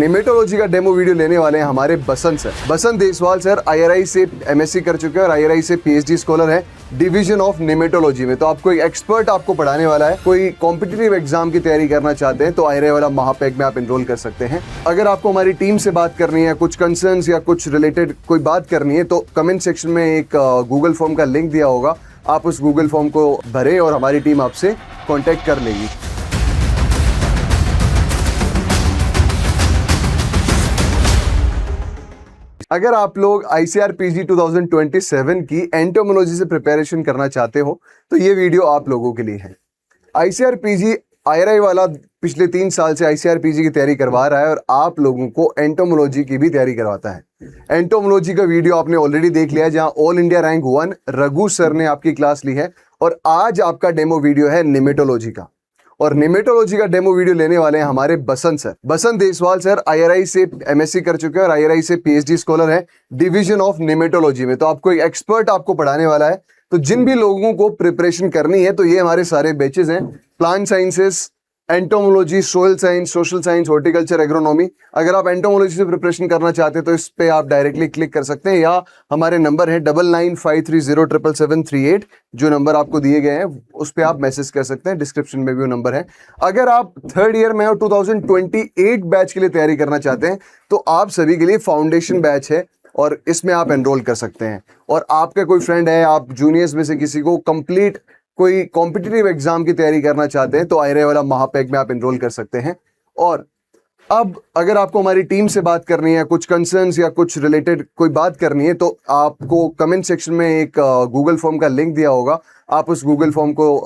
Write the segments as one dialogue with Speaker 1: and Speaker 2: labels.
Speaker 1: निमेटोलॉजी का demo video लेने वाले हैं हमारे बसंत सर। बसंत देसवाल सर आईआरआई से एमएससी कर चुके हैं और आईआरआई से पीएचडी स्कॉलर है डिवीजन ऑफ निमेटोलॉजी में। तो आपको एक एक्सपर्ट आपको पढ़ाने वाला है। कोई कॉम्पिटिटिव एग्जाम की तैयारी करना चाहते हैं तो आईआरआई वाला महापैक में आप एनरोल कर सकते हैं। अगर आपको हमारी टीम से बात करनी है, कुछ कंसर्न्स या कुछ रिलेटेड कोई बात करनी है, तो कमेंट सेक्शन में एक गूगल फॉर्म का लिंक दिया होगा, आप उस गूगल फॉर्म को भरें और हमारी टीम आपसे कॉन्टेक्ट कर लेगी। अगर आप लोग आईसीआरपीजी 2027 की एंटोमोलॉजी से प्रिपरेशन करना चाहते हो तो ये वीडियो आप लोगों के लिए है। आईसीआरपीजी आईआरआई वाला पिछले 3 साल से आईसीआरपीजी की तैयारी करवा रहा है और आप लोगों को एंटोमोलॉजी की भी तैयारी करवाता है। एंटोमोलॉजी का वीडियो आपने ऑलरेडी देख लिया, जहां all India rank 1 Raghu sir ने आपकी क्लास ली है। और आज आपका डेमो वीडियो है निमेटोलॉजी का, और निमेटोलॉजी का डेमो वीडियो लेने वाले हैं हमारे बसंत सर। बसंत देसवाल सर आईआरआई से एमएससी कर चुके हैं और आईआरआई से पीएचडी स्कॉलर है डिवीजन ऑफ निमेटोलॉजी में। तो आपको एक एक्सपर्ट आपको पढ़ाने वाला है। तो जिन भी लोगों को प्रिपरेशन करनी है तो ये हमारे सारे बैचेस हैं, plant sciences, entomology, soil science, social science, horticulture, agronomy. अगर आप एंटोमोलॉजी से प्रिपरेशन करना चाहते हैं तो इस पे आप डायरेक्टली क्लिक कर सकते हैं, या हमारे नंबर है 9953077738, जो नंबर आपको दिए गए हैं उस पे आप मैसेज कर सकते हैं। डिस्क्रिप्शन में भी वो नंबर है। अगर आप 3rd ईयर में और 2028 बैच के लिए तैयारी करना चाहते हैं तो आप सभी के लिए फाउंडेशन बैच है और इसमें आप एनरोल कर सकते हैं। और आपका कोई फ्रेंड है, आप जूनियर्स में से किसी को कंप्लीट कोई कॉम्पिटिटिव एग्जाम की तैयारी करना चाहते हैं तो आईआरआई वाला महापैक में आप एनरोल कर सकते हैं। और अब अगर आपको हमारी टीम से बात करनी है, कुछ कंसर्न्स या कुछ रिलेटेड कोई बात करनी है, तो आपको कमेंट सेक्शन में एक गूगल फॉर्म का लिंक दिया होगा, आप उस गूगल फॉर्म को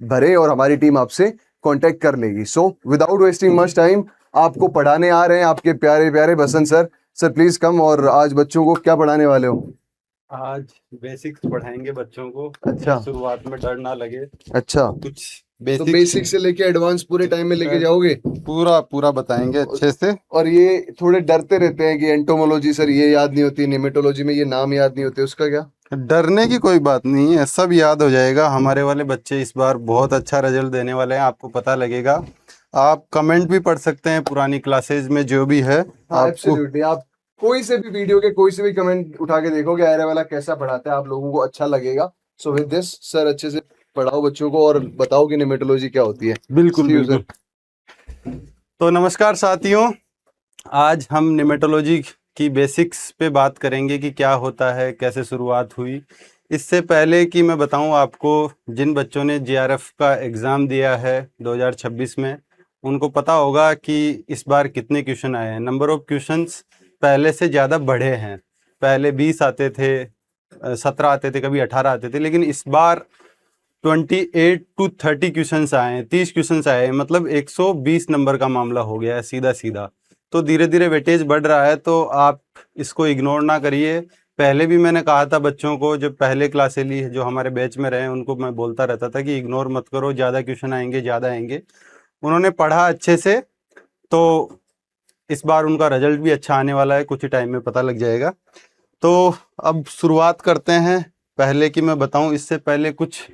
Speaker 1: भरें और हमारी टीम आपसे कांटेक्ट कर लेगी। So without wasting much time आपको पढ़ाने आ रहे हैं आपके प्यारे प्यारे बसंत सर। Sir please come. और आज बच्चों को क्या पढ़ाने वाले हो?
Speaker 2: आज बेसिक्स पढ़ाएंगे बच्चों को।
Speaker 1: अच्छा,
Speaker 2: शुरुआत में डर ना लगे।
Speaker 1: अच्छा,
Speaker 2: कुछ
Speaker 1: तो बेसिक से लेके एडवांस पूरे टाइम में लेके जाओगे?
Speaker 2: पूरा पूरा बताएंगे अच्छे से।
Speaker 1: और ये थोड़े डरते रहते हैं कि एंटोमोलॉजी सर ये याद नहीं होती, निमेटोलॉजी में ये नाम याद नहीं होते, उसका क्या?
Speaker 2: डरने की कोई बात नहीं है, सब याद हो जाएगा। हमारे वाले बच्चे इस बार बहुत अच्छा रिजल्ट देने वाले हैं, आपको पता लगेगा। आप कमेंट भी पढ़ सकते हैं पुरानी क्लासेज में जो भी है।
Speaker 1: एब्सोल्युटली, आप कोई से भी वीडियो के कोई से भी कमेंट उठा के देखोगे आयरे वाला कैसा पढ़ाता है, आप लोगों को अच्छा लगेगा। सो विद दिस सर अच्छे से पढ़ाओ बच्चों को और बताओ कि निमेटोलॉजी क्या होती है।
Speaker 2: बिल्कुल बिल्कुल। तो नमस्कार साथियों, आज हम निमेटोलॉजी की बेसिक्स पे बात करेंगे कि क्या होता है, कैसे शुरुआत हुई। इससे पहले कि मैं बताऊं आपको, जिन बच्चों ने जेआरएफ का एग्ज़ाम दिया है 2026 में, उनको पता होगा कि इस बार कितने क्वेश्चन आए हैं। नंबर ऑफ क्वेश्चंस पहले से ज़्यादा बढ़े हैं। पहले 20 आते थे, 17 आते थे, कभी 18 आते थे, लेकिन इस बार 28 to 30 क्वेश्चंस आए हैं, 30 क्वेश्चंस आए हैं। मतलब 120 नंबर का मामला हो गया है सीधा सीधा। तो धीरे धीरे वेटेज बढ़ रहा है, तो आप इसको इग्नोर ना करिए। पहले भी मैंने कहा था बच्चों को, जब पहले क्लासे ली, जो हमारे बैच में रहे, उनको मैं बोलता रहता था कि इग्नोर मत करो, ज़्यादा क्वेश्चन आएंगे, ज़्यादा आएंगे। उन्होंने पढ़ा अच्छे से, तो इस बार उनका रिजल्ट भी अच्छा आने वाला है, कुछ ही टाइम में पता लग जाएगा। तो अब शुरुआत करते हैं। पहले कि मैं बताऊं, इससे पहले कुछ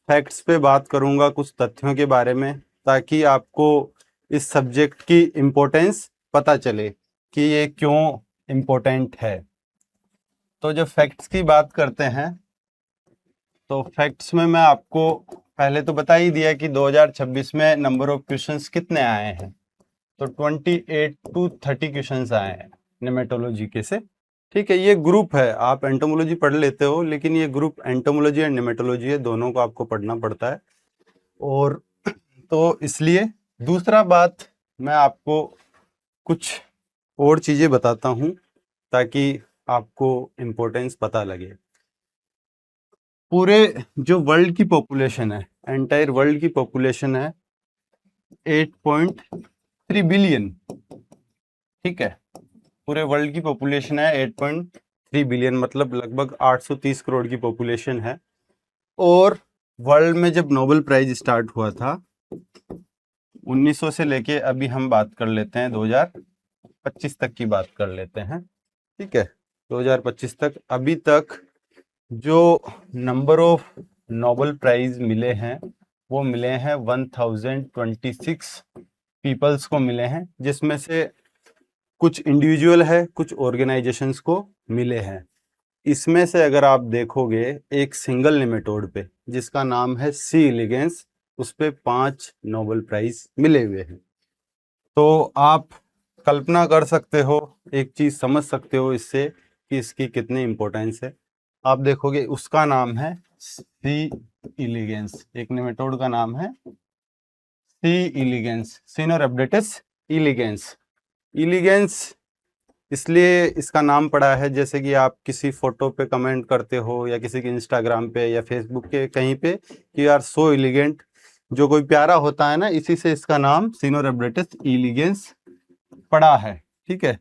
Speaker 2: फैक्ट्स पे बात करूंगा, कुछ तथ्यों के बारे में, ताकि आपको इस सब्जेक्ट की इम्पोर्टेंस पता चले कि ये क्यों इम्पोर्टेंट है। तो जब फैक्ट्स की बात करते हैं, तो फैक्ट्स में मैं आपको पहले तो बता ही दिया कि 2026 में नंबर ऑफ क्वेश्चंस कितने आए हैं। तो 28 to 30 क्वेश्चंस आए हैं निमेटोलॉजी के से। ठीक है, ये ग्रुप है, आप एंटोमोलॉजी पढ़ लेते हो, लेकिन ये ग्रुप एंटोमोलॉजी एंड निमेटोलॉजी है, दोनों को आपको पढ़ना पड़ता है। और तो इसलिए दूसरा बात, मैं आपको कुछ और चीज़ें बताता हूँ ताकि आपको इम्पोर्टेंस पता लगे। पूरे जो वर्ल्ड की पॉपुलेशन है, एंटायर वर्ल्ड की पॉपुलेशन है 8.3 बिलियन। ठीक है, पूरे वर्ल्ड की पॉपुलेशन है 8.3 बिलियन, मतलब लगभग 830 करोड़ की पॉपुलेशन है। और वर्ल्ड में जब नोबेल प्राइज स्टार्ट हुआ था 1900 से लेके अभी हम बात कर लेते हैं 2025 तक की बात कर लेते हैं। ठीक है, 2025 तक, अभी तक जो नंबर ऑफ नोबेल प्राइज मिले हैं वो मिले हैं 1026 पीपल्स को मिले हैं, जिसमें से कुछ इंडिविजुअल है, कुछ ऑर्गेनाइजेशंस को मिले हैं। इसमें से अगर आप देखोगे एक सिंगल निमेटोड पे जिसका नाम है सी एलिगेंस, उस पे 5 नोबेल प्राइज मिले हुए हैं। तो आप कल्पना कर सकते हो, एक चीज समझ सकते हो इससे कि इसकी कितनी इंपॉर्टेंस है। आप देखोगे उसका नाम है सी एलिगेंस, एक निमेटोड का नाम है सी एलिगेंस, सिनोरब्डेटस एलिगेंस। एलिगेंस इसलिए इसका नाम पड़ा है, जैसे कि आप किसी फोटो पे कमेंट करते हो या किसी के इंस्टाग्राम पे या फेसबुक के कहीं पे कि आर सो एलिगेंट, जो कोई प्यारा होता है ना, इसी से इसका नाम सिनोरब्डेटस एलिगेंस पड़ा है। ठीक है,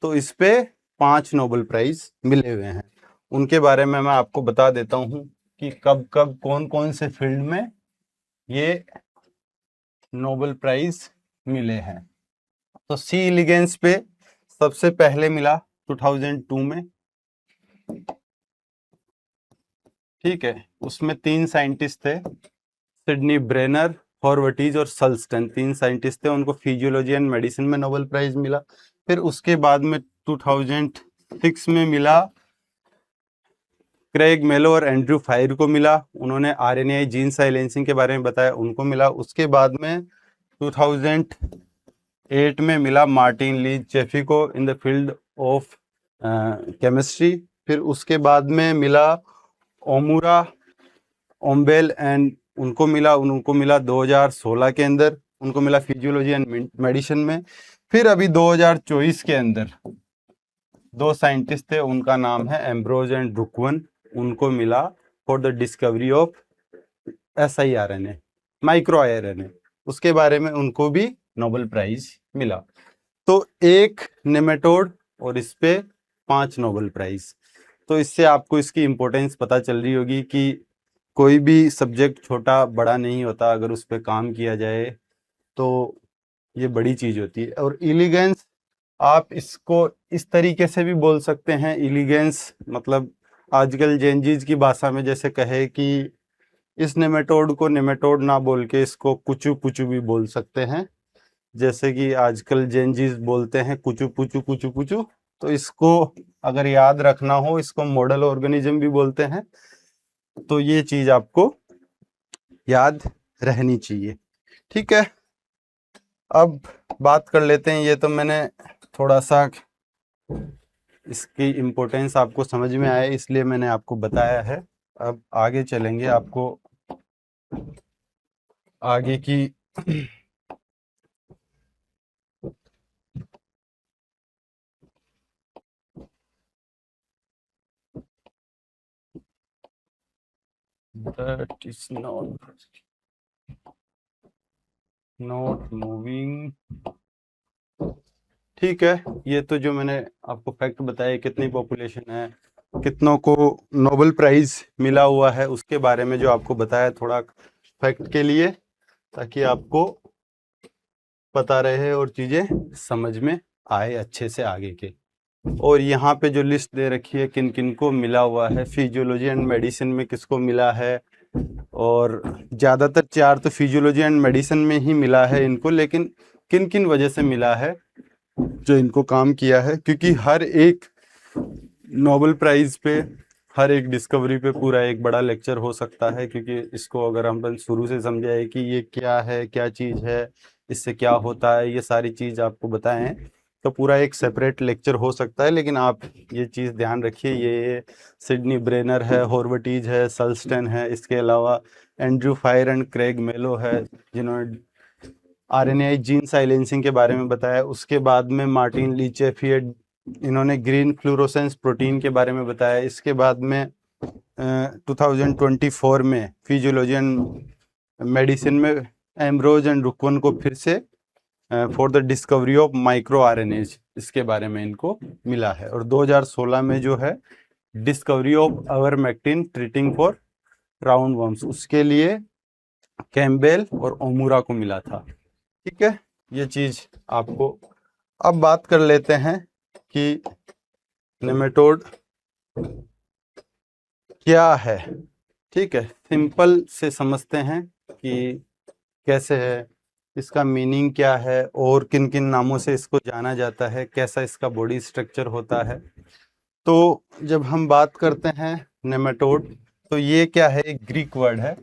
Speaker 2: तो इस पे 5 नोबेल प्राइज मिले हुए हैं। उनके बारे में मैं आपको बता देता हूँ कि कब कब कौन कौन से फील्ड में ये नोबेल प्राइज मिले हैं। तो सी एलिगेंस पे सबसे पहले मिला 2002 में। ठीक है, उसमें 3 साइंटिस्ट थे, सिडनी ब्रेनर, हॉर्वटीज और सल्स्टन, 3 साइंटिस्ट थे। उनको फिजियोलॉजी एंड मेडिसिन में नोबेल प्राइज मिला। फिर उसके बाद में 2006 में मिला क्रेग मेलो और एंड्रयू फायर को मिला। उन्होंने आरएनए जीन साइलेंसिंग के बारे में बताया, उनको मिला। उसके बाद में 2008 में मिला मार्टिन ली चेफी को in the field of chemistry. फिर उसके बाद में मिला ओमुरा ओम्बेल एंड उनको मिला 2016 के अंदर, उनको मिला फिजियोलॉजी एंड मेडिसिन में। फिर अभी 2024 के अंदर 2 साइंटिस्ट थे, उनका नाम है एम्ब्रोज एंड रुकवन, उनको मिला for the discovery of SIRNA, micro RNA, उसके बारे में उनको भी नोबेल प्राइज मिला। तो एक नेमेटोड और इस पे 5 नोबेल प्राइज। तो इससे आपको इसकी इम्पोर्टेंस पता चल रही होगी कि कोई भी सब्जेक्ट छोटा बड़ा नहीं होता, अगर उस पर काम किया जाए तो ये बड़ी चीज होती है। और एलिगेंस आप इसको इस तरीके से भी बोल सकते हैं, एलिगेंस मतलब आजकल जेनजीज की भाषा में जैसे कहे कि इस नेमेटोड को नेमेटोड ना बोल के इसको कुचू पुचू भी बोल सकते हैं। जैसे कि आजकल जेनजीज बोलते हैं कुचू पुचू कुचू पुचू, तो इसको अगर याद रखना हो, इसको मॉडल ऑर्गेनिज्म भी बोलते हैं। तो ये चीज आपको याद रहनी चाहिए। ठीक है, अब बात कर लेते हैं। ये तो मैंने थोड़ा सा इसकी इम्पोर्टेंस आपको समझ में आए इसलिए मैंने आपको बताया है। अब आगे चलेंगे, आपको आगे की that is not moving। ठीक है, ये तो जो मैंने आपको फैक्ट बताया, कितनी पॉपुलेशन है, कितनों को नोबेल प्राइज मिला हुआ है, उसके बारे में जो आपको बताया थोड़ा फैक्ट के लिए, ताकि आपको पता रहे और चीजें समझ में आए अच्छे से आगे के। और यहाँ पे जो लिस्ट दे रखी है किन किन को मिला हुआ है, फिजियोलॉजी एंड मेडिसिन में किसको मिला है, और ज़्यादातर 4 तो फिजियोलॉजी एंड मेडिसिन में ही मिला है इनको, लेकिन किन किन वजह से मिला है जो इनको काम किया है, क्योंकि हर एक नोबेल प्राइज पे, हर एक डिस्कवरी पे पूरा एक बड़ा लेक्चर हो सकता है। क्योंकि इसको अगर हम शुरू से समझाए कि ये क्या है, क्या चीज़ है, इससे क्या होता है, ये सारी चीज़ आपको बताएं तो पूरा एक सेपरेट लेक्चर हो सकता है। लेकिन आप ये चीज़ ध्यान रखिए, ये सिडनी ब्रेनर है, हॉर्वटीज है, सल्स्टन है, इसके अलावा एंड्रयू फायर एंड क्रेग मेलो है जिन्होंने आरएनए जीन साइलेंसिंग के बारे में बताया। उसके बाद में मार्टिन ली चेफी, इन्होंने ग्रीन फ्लोरोसेंस प्रोटीन के बारे में बताया। इसके बाद में 2024 में फिजियोलॉजी एंड मेडिसिन में एम्ब्रोज एंड रुकवन को फिर से for the discovery of micro RNase, इसके बारे में इनको मिला है। और 2016 में जो है discovery of avermectin treating for round worms, उसके लिए कैम्बेल और ओमुरा को मिला था। ठीक है, ये चीज आपको। अब बात कर लेते हैं कि नेमेटोड क्या है। ठीक है, सिंपल से समझते हैं कि कैसे है। इसका मीनिंग क्या है और किन किन नामों से इसको जाना जाता है, कैसा इसका बॉडी स्ट्रक्चर होता है। तो जब हम बात करते हैं नेमेटोड, तो ये क्या है, एक ग्रीक वर्ड है,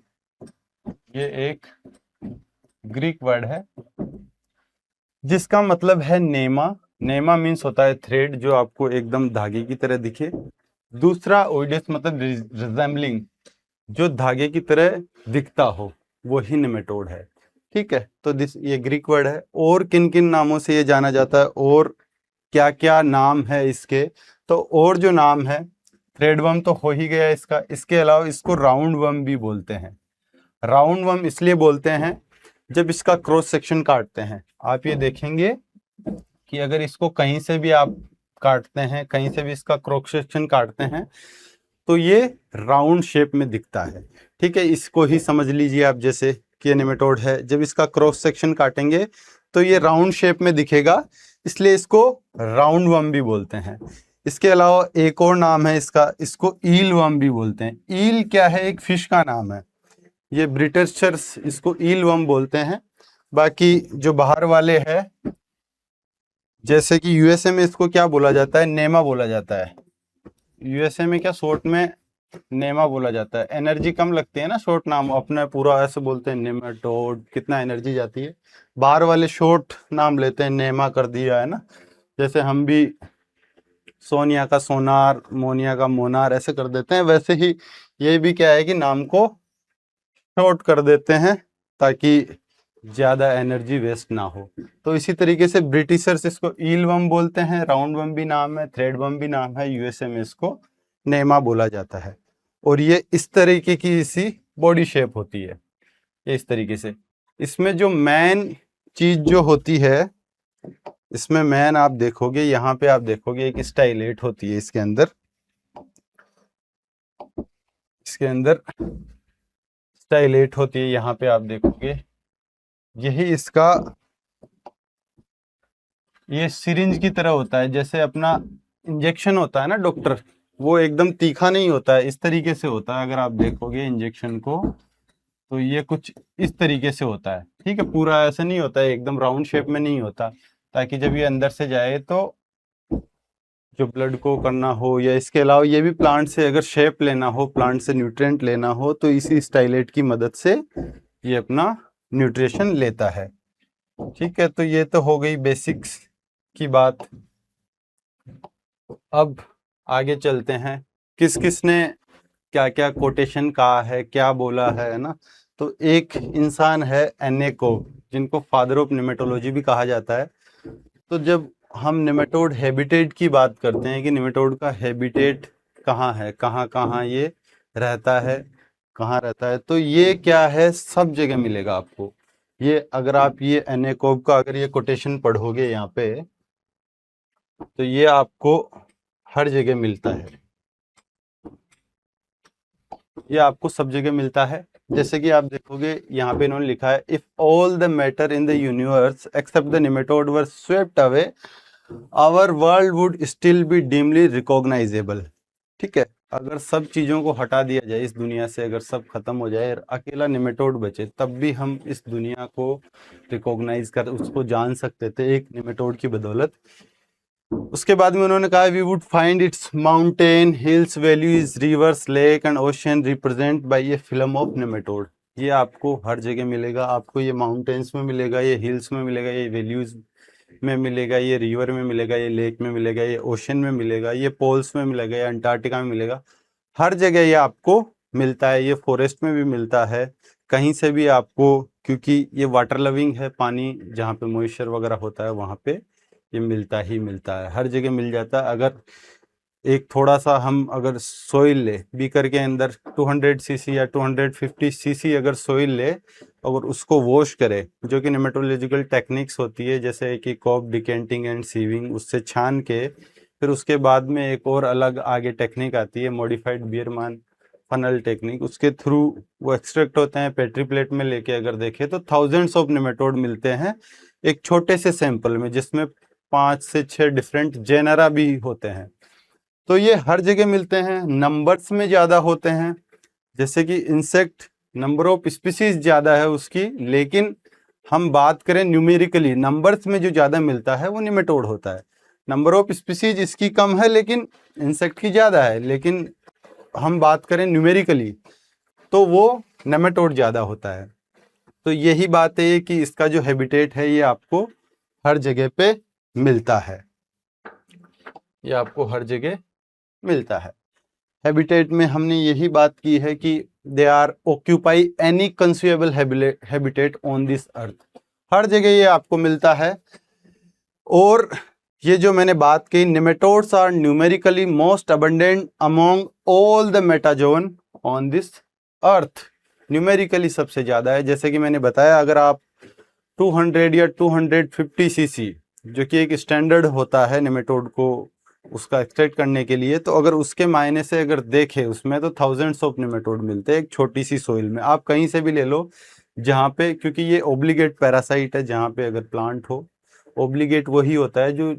Speaker 2: ये एक ग्रीक वर्ड है जिसका मतलब है नेमा। नेमा मीन्स होता है थ्रेड, जो आपको एकदम धागे की तरह दिखे। दूसरा ओइडस मतलब रिजेंबलिंग, जो धागे की तरह दिखता हो, वो ही नेमेटोड है। ठीक है, तो ये ग्रीक वर्ड है। और किन किन नामों से ये जाना जाता है और क्या क्या नाम है इसके, तो और जो नाम है, थ्रेड वर्म तो हो ही गया इसका, इसके अलावा इसको राउंड वर्म भी बोलते हैं। राउंड वर्म इसलिए बोलते हैं जब इसका क्रॉस सेक्शन काटते हैं, आप ये देखेंगे कि अगर इसको कहीं से भी आप काटते हैं, कहीं से भी इसका क्रॉस सेक्शन काटते हैं, तो ये राउंड शेप में दिखता है। ठीक है, इसको ही समझ लीजिए आप जैसे कि ये नेमेटोड है, जब इसका क्रॉस सेक्शन काटेंगे तो ये राउंड शेप में दिखेगा, इसलिए इसको राउंड वर्म भी बोलते हैं। इसके अलावा एक और नाम है इसका, इसको ईल वर्म भी बोलते हैं। ईल क्या है, एक फिश का नाम है, ये ब्रिटिशर्स इसको ईल वर्म बोलते हैं। बाकी जो बाहर वाले हैं, जैसे कि यूएसए में इसको क्या बोला जाता है, नेमा बोला जाता है। यूएसए में क्या शॉर्ट में नेमा बोला जाता है, एनर्जी कम लगती है ना शॉर्ट नाम, अपने पूरा ऐसे बोलते हैं नेमेटोड, कितना एनर्जी जाती है। बाहर वाले शॉर्ट नाम लेते हैं, नेमा कर दिया है ना, जैसे हम भी सोनिया का सोनार, मोनिया का मोनार ऐसे कर देते हैं, वैसे ही ये भी क्या है कि नाम को शॉर्ट कर देते हैं ताकि ज्यादा एनर्जी वेस्ट ना हो। तो इसी तरीके से ब्रिटिशर्स इसको ईल वर्म बोलते हैं, राउंड वर्म भी नाम है, थ्रेड वर्म भी नाम है, यूएसए में इसको नेमा बोला जाता है। और ये इस तरीके की इसी बॉडी शेप होती है, ये इस तरीके से। इसमें जो मेन चीज जो होती है, इसमें मैन आप देखोगे, यहाँ पे आप देखोगे एक स्टाइलेट होती है इसके अंदर, इसके अंदर स्टाइलेट होती है, यहाँ पे आप देखोगे, यही इसका, ये सिरिंज की तरह होता है, जैसे अपना इंजेक्शन होता है ना डॉक्टर, वो एकदम तीखा नहीं होता है, इस तरीके से होता है। अगर आप देखोगे इंजेक्शन को, तो ये कुछ इस तरीके से होता है। ठीक है, पूरा ऐसा नहीं होता है, एकदम राउंड शेप में नहीं होता, ताकि जब ये अंदर से जाए तो जो ब्लड को करना हो, या इसके अलावा ये भी प्लांट से अगर शेप लेना हो, प्लांट से न्यूट्रिएंट लेना हो, तो इसी स्टाइलेट की मदद से ये अपना न्यूट्रिशन लेता है। ठीक है, तो ये तो हो गई बेसिक्स की बात। अब आगे चलते हैं, किस किस ने क्या क्या कोटेशन कहा है, क्या बोला है ना। तो एक इंसान है एनेको, जिनको फादर ऑफ नेमेटोलॉजी भी कहा जाता है। तो जब हम नेमेटोड हैबिटेट की बात करते हैं कि नेमेटोड का हैबिटेट कहाँ है, कहाँ कहाँ ये रहता है, कहाँ रहता है, तो ये क्या है, सब जगह मिलेगा आपको। ये अगर आप ये एनेकोब का अगर ये कोटेशन पढ़ोगे यहाँ पे, तो ये आपको हर जगह मिलता है, ये आपको सब जगह मिलता है। जैसे कि आप देखोगे यहाँ पे इन्होंने लिखा है, if all the matter in the universe except the nematode were swept away, our world would still be dimly recognizable. ठीक है, अगर सब चीजों को हटा दिया जाए इस दुनिया से, अगर सब खत्म हो जाए, अकेला नेमेटोड बचे, तब भी हम इस दुनिया को रिकॉग्नाइज कर, उसको जान सकते थे एक नेमेटोड की बदौलत। उसके बाद में उन्होंने कहा, we would find its mountain, hills, valleys, rivers, lake and ocean represent by a film of nematode. ये आपको हर जगह मिलेगा, आपको ये माउंटेन्स में मिलेगा, ये हिल्स में मिलेगा, ये वैल्यूज में मिलेगा, ये रिवर में मिलेगा, ये लेक में मिलेगा, ये ओशन में मिलेगा, ये पोल्स में मिलेगा, ये अंटार्कटिका में मिलेगा, हर जगह ये आपको मिलता है। ये फॉरेस्ट में भी मिलता है, कहीं से भी आपको, क्योंकि ये वाटर लविंग है, पानी जहाँ पे मॉइस्चर वगैरह होता है वहाँ पे ये मिलता ही मिलता है, हर जगह मिल जाता है। अगर एक थोड़ा सा हम अगर सोइल ले, बीकर के अंदर 200 सीसी या 250 सीसी अगर सोइल ले और उसको वॉश करे, जो कि नेमेटोलॉजिकल टेक्निक्स होती है, जैसे कि कॉप डिकेंटिंग एंड सीविंग, उससे छान के फिर उसके बाद में एक और अलग आगे टेक्निक आती है, मॉडिफाइड बियरमान फनल टेक्निक, उसके थ्रू वो एक्सट्रैक्ट होते हैं। पेट्री प्लेट में लेके अगर देखें तो थाउजेंड्स ऑफ नेमेटोड मिलते हैं एक छोटे से सैंपल में, जिसमें 5 से 6 डिफरेंट जेनरा भी होते हैं। तो ये हर जगह मिलते हैं, नंबर्स में ज़्यादा होते हैं, जैसे कि इंसेक्ट नंबर ऑफ स्पीसीज ज़्यादा है उसकी, लेकिन हम बात करें न्यूमेरिकली, नंबर्स में जो ज़्यादा मिलता है वो निमेटोड होता है। नंबर ऑफ स्पीसीज इसकी कम है लेकिन इंसेक्ट की ज़्यादा है, लेकिन हम बात करें न्यूमेरिकली तो वो नेमेटोड ज़्यादा होता है। तो यही बात है कि इसका जो हैबिटेट है ये आपको हर जगह पे मिलता है, ये आपको हर जगह मिलता है। हैबिटेट में हमने यही बात की है कि they are occupy any conceivable habitat on this earth, हर जगह ये आपको मिलता है। और ये जो मैंने बात की, nematodes are numerically most abundant among all the metazoan on this earth, numerically सबसे ज़्यादा है। जैसे कि मैंने बताया, अगर आप 200 या 250 सीसी, जो कि एक स्टैंडर्ड होता है नेमेटोड को उसका एक्सट्रैक्ट करने के लिए, तो अगर उसके मायने से अगर देखें उसमें तो थाउजेंड्स ऑफ नेमेटोड मिलते हैं एक छोटी सी सोइल में। आप कहीं से भी ले लो जहाँ पे, क्योंकि ये ओब्लिगेट पैरासाइट है, जहाँ पे अगर प्लांट हो, ओब्लिगेट वही होता है जो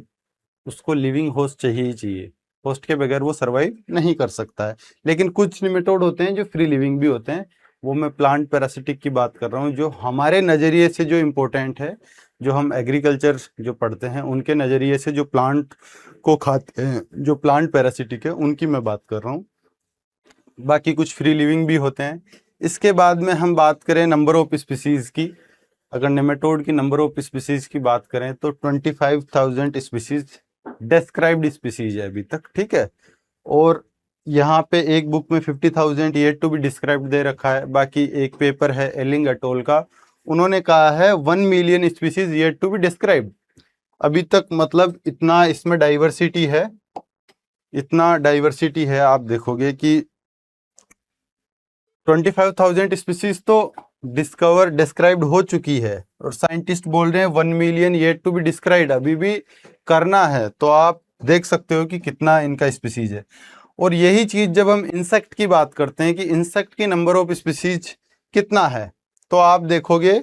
Speaker 2: उसको लिविंग होस्ट चाहिए ही चाहिए, होस्ट के बगैर वो सर्वाइव नहीं कर सकता है। लेकिन कुछ नेमेटोड होते हैं जो फ्री लिविंग भी होते हैं, वो मैं प्लांट पैरासिटिक की बात कर रहा हूँ, जो हमारे नज़रिए से जो इम्पोर्टेंट है, जो हम एग्रीकल्चर जो पढ़ते हैं उनके नज़रिए से जो प्लांट को खाते हैं, जो प्लांट पैरासिटिक है, उनकी मैं बात कर रहा हूँ। बाकी कुछ फ्री लिविंग भी होते हैं। इसके बाद में हम बात करें नंबर ऑफ स्पीसीज़ की, अगर नेमेटोड की नंबर ऑफ स्पीसीज़ की बात करें तो 25,000 स्पीसीज़ डिस्क्राइब्ड स्पीसीज है अभी तक, ठीक है। और यहाँ पे एक बुक में 50,000 येट टू बी डिस्क्राइब्ड दे रखा है। बाकी एक पेपर है एलिंग अटोल का, उन्होंने कहा है 1 million species yet to be described अभी तक। मतलब इतना इसमें डाइवर्सिटी है, इतना डाइवर्सिटी है। आप देखोगे कि 25,000 स्पीसीज तो डिस्क्राइब्ड हो चुकी है, और साइंटिस्ट बोल रहे हैं 1 million yet to be described अभी भी करना है। तो आप देख सकते हो कि कितना इनका स्पीसीज है। और यही चीज जब हम इंसेक्ट की बात करते हैं कि इंसेक्ट की नंबर ऑफ स्पीसीज कितना है, तो आप देखोगे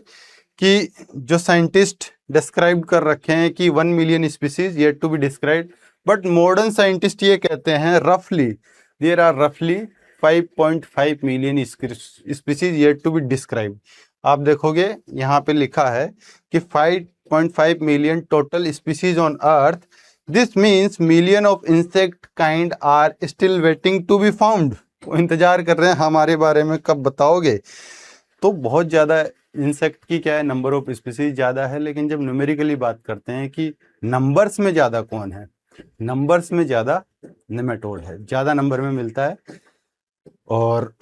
Speaker 2: कि जो साइंटिस्ट डिस्क्राइब कर रखे हैं कि 1 million species yet to be described, but modern scientist ये कहते हैं रफली देयर आर रफली 5.5 million species yet to be described. आप देखोगे यहाँ पे लिखा है कि 5.5 million total species on earth, this means million of insect kind are still waiting to be found. वो इंतजार कर रहे हैं हमारे बारे में, कब बताओगे। तो बहुत ज़्यादा इंसेक्ट की क्या है, नंबर ऑफ स्पीसीज ज़्यादा है। लेकिन जब न्यूमेरिकली बात करते हैं कि नंबर्स में ज़्यादा कौन है, नंबर्स में ज़्यादा नेमेटोड है, ज़्यादा नंबर में मिलता है। और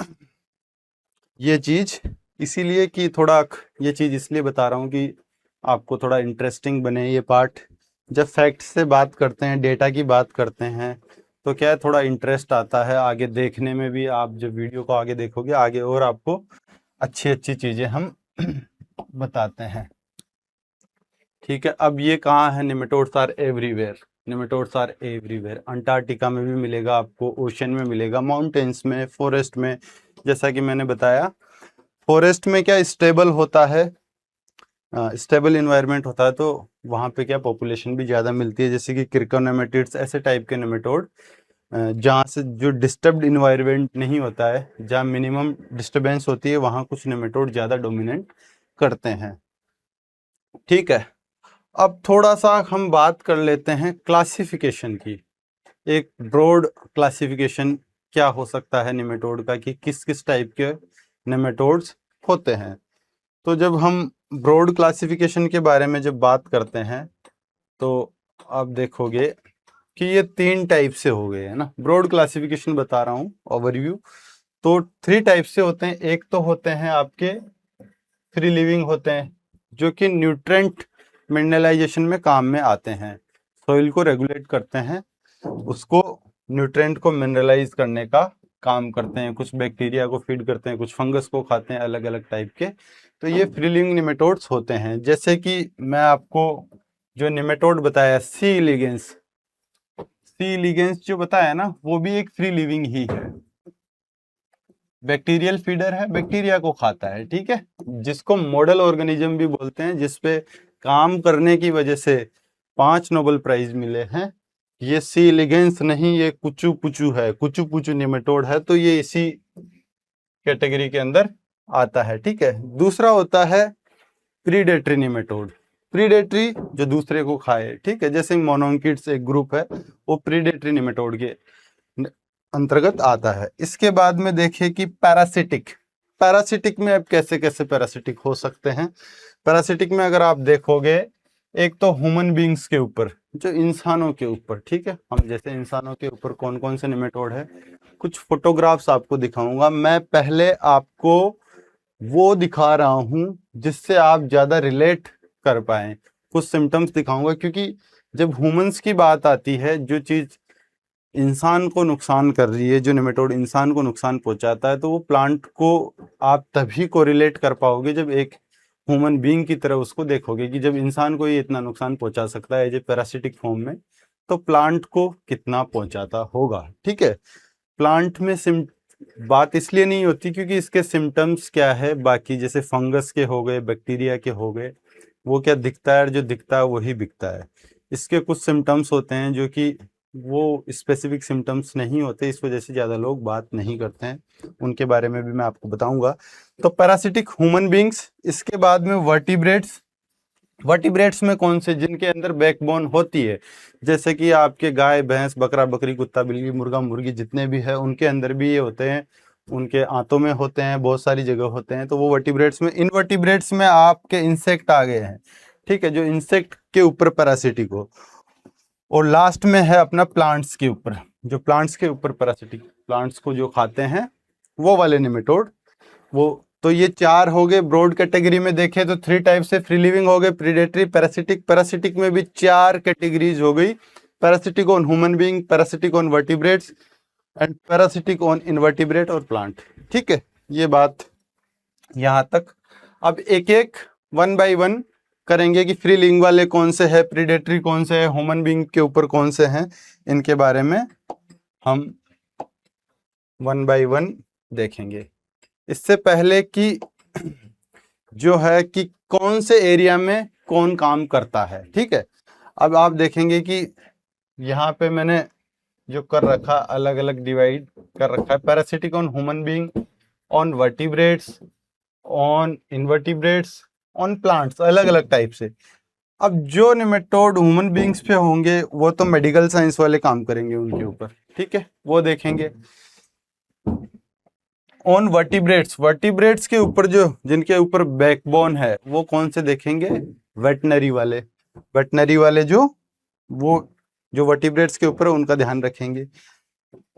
Speaker 2: ये चीज़ इसीलिए कि थोड़ा, ये चीज़ इसलिए बता रहा हूँ कि आपको थोड़ा इंटरेस्टिंग बने ये पार्ट। जब फैक्ट से बात करते हैं, डेटा की बात करते हैं, तो क्या है, थोड़ा इंटरेस्ट आता है आगे देखने में भी। आप जब वीडियो को आगे देखोगे, आगे और आपको अच्छी अच्छी चीज़ें हम बताते हैं, ठीक है। अब ये कहाँ है, nematodes are everywhere, nematodes are everywhere. Antarctica में भी मिलेगा आपको, ओशन में मिलेगा, माउंटेन्स में, फॉरेस्ट में। जैसा कि मैंने बताया, फॉरेस्ट में क्या स्टेबल होता है, स्टेबल इन्वायरमेंट होता है, तो वहाँ पे क्या पॉपुलेशन भी ज़्यादा मिलती है। जैसे कि क्रिकोनेमेटिड्स, ऐसे टाइप के नेमेटोड, जहाँ से जो डिस्टर्ब्ड इन्वायरमेंट नहीं होता है, जहाँ मिनिमम डिस्टर्बेंस होती है, वहाँ कुछ नेमेटोड ज़्यादा डोमिनेट करते हैं, ठीक है। अब थोड़ा सा हम बात कर लेते हैं क्लासिफिकेशन की। एक ब्रॉड क्लासिफिकेशन क्या हो सकता है नेमेटोड का, कि किस किस टाइप के नेमेटोड्स होते हैं। तो जब हम ब्रॉड क्लासिफिकेशन के बारे में जब बात करते हैं, तो आप देखोगे कि ये 3 टाइप से हो गए, है ना। ब्रॉड क्लासिफिकेशन बता रहा हूँ, ओवरव्यू। तो 3 टाइप से होते हैं। एक तो होते हैं आपके फ्री लिविंग होते हैं, जो कि न्यूट्रेंट मिनरलाइजेशन में काम में आते हैं, सॉइल को रेगुलेट करते हैं, उसको न्यूट्रेंट को मिनरलाइज करने का काम करते हैं। कुछ बैक्टीरिया को फीड करते हैं, कुछ फंगस को खाते हैं, अलग अलग टाइप के। तो ये फ्री लिविंग नेमेटोड्स होते हैं। जैसे कि मैं आपको जो नेमेटोड बताया, सी लिगेंस जो बताया ना, वो भी एक फ्री लिविंग ही है। बैक्टीरियल फीडर है, बैक्टीरिया को खाता है, ठीक है, जिसको मॉडल ऑर्गेनिज्म भी बोलते हैं, जिसपे काम करने की वजह से 5 नोबेल प्राइज मिले हैं। ये सी लिगेंस नहीं, ये कुचू पुचू है, कुचू पुचू नेमेटोड है, तो ये इसी कैटेगरी के अंदर आता है, ठीक है। दूसरा होता है प्रीडेटरी निमेटोड, प्रीडेटरी जो दूसरे को खाए, ठीक है, जैसे मोनोंकिड्स एक ग्रुप है, वो प्रीडेटरी निमेटोड के अंतर्गत आता है। इसके बाद में देखिए कि पैरासिटिक, पैरासिटिक में अब कैसे कैसे पैरासिटिक हो सकते हैं। पैरासिटिक में अगर आप देखोगे, एक तो ह्यूमन बींग्स के ऊपर, जो इंसानों के ऊपर, ठीक है, हम जैसे इंसानों के ऊपर कौन कौन से निमेटोड है, कुछ फोटोग्राफ्स आपको दिखाऊंगा। मैं पहले आपको वो दिखा रहा हूं जिससे आप ज्यादा रिलेट कर पाए, कुछ सिम्टम्स दिखाऊंगा, क्योंकि जब ह्यूमंस की बात आती है, जो चीज इंसान को नुकसान कर रही है, जो निमेटोड इंसान को नुकसान पहुंचाता है, तो वो प्लांट को आप तभी को रिलेट कर पाओगे जब एक ह्यूमन बीइंग की तरह उसको देखोगे कि जब इंसान को ये इतना नुकसान पहुंचा सकता है एज ए पैरासिटिक फॉर्म में, तो प्लांट को कितना पहुंचाता होगा। ठीक है, प्लांट में बात इसलिए नहीं होती क्योंकि इसके सिम्टम्स क्या है, बाकी जैसे फंगस के हो गए, बैक्टीरिया के हो गए, वो क्या दिखता है, जो दिखता है वही बिकता है। इसके कुछ सिम्टम्स होते हैं जो कि वो स्पेसिफिक सिम्टम्स नहीं होते, इस वजह से ज़्यादा लोग बात नहीं करते हैं, उनके बारे में भी मैं आपको बताऊंगा। तो पैरासिटिक ह्यूमन बींग्स, इसके बाद में वर्टिब्रेट्स, वर्टिब्रेट्स में कौन से, जिनके अंदर बैकबोन होती है, जैसे कि आपके गाय भैंस बकरा बकरी कुत्ता बिल्ली मुर्गा मुर्गी जितने भी है, उनके अंदर भी ये होते हैं, उनके आंतों में होते हैं, बहुत सारी जगह होते हैं, तो वो वर्टिब्रेट्स में। इनवर्टिब्रेट्स में आपके इंसेक्ट आ गए हैं, ठीक है, जो इंसेक्ट के ऊपर पैरासिटिक हो। और लास्ट में है अपना प्लांट्स के ऊपर, जो प्लांट्स के ऊपर पैरासिटिक, प्लांट्स को जो खाते हैं वो वाले निमेटोड। वो तो ये चार हो गए ब्रॉड कैटेगरी में देखें तो, 3 टाइप से फ्री लिविंग हो गए, प्रीडेटरी, पैरासिटिक। पैरासिटिक में भी 4 कैटेगरीज हो गई, parasitic on human being, parasitic on vertebrates and parasitic on invertebrate और प्लांट। ठीक है, ये बात यहाँ तक। अब एक एक 1 बाय 1 करेंगे कि फ्री लिविंग वाले कौन से है, प्रीडेटरी कौन से है, ह्यूमन बीइंग के ऊपर कौन से हैं, इनके बारे में हम 1 बाय 1 देखेंगे। इससे पहले कि जो है कि कौन से एरिया में कौन काम करता है, ठीक है। अब आप देखेंगे कि यहाँ पे मैंने जो कर रखा, अलग अलग डिवाइड कर रखा है, parasitic on human being, on vertebrates, on invertebrates, on plants, अलग अलग टाइप से। अब जो निमेटोड ह्यूमन बीइंग्स पे होंगे वो तो मेडिकल साइंस वाले काम करेंगे उनके ऊपर, ठीक है, वो देखेंगे। ऑन वर्टिब्रेट्स, वर्टिब्रेट्स के ऊपर जो जिनके ऊपर बैकबोन है वो कौन से देखेंगे, वेटनरी वाले, वेटनरी वाले जो वो जो वर्टिब्रेट्स के ऊपर है उनका ध्यान रखेंगे।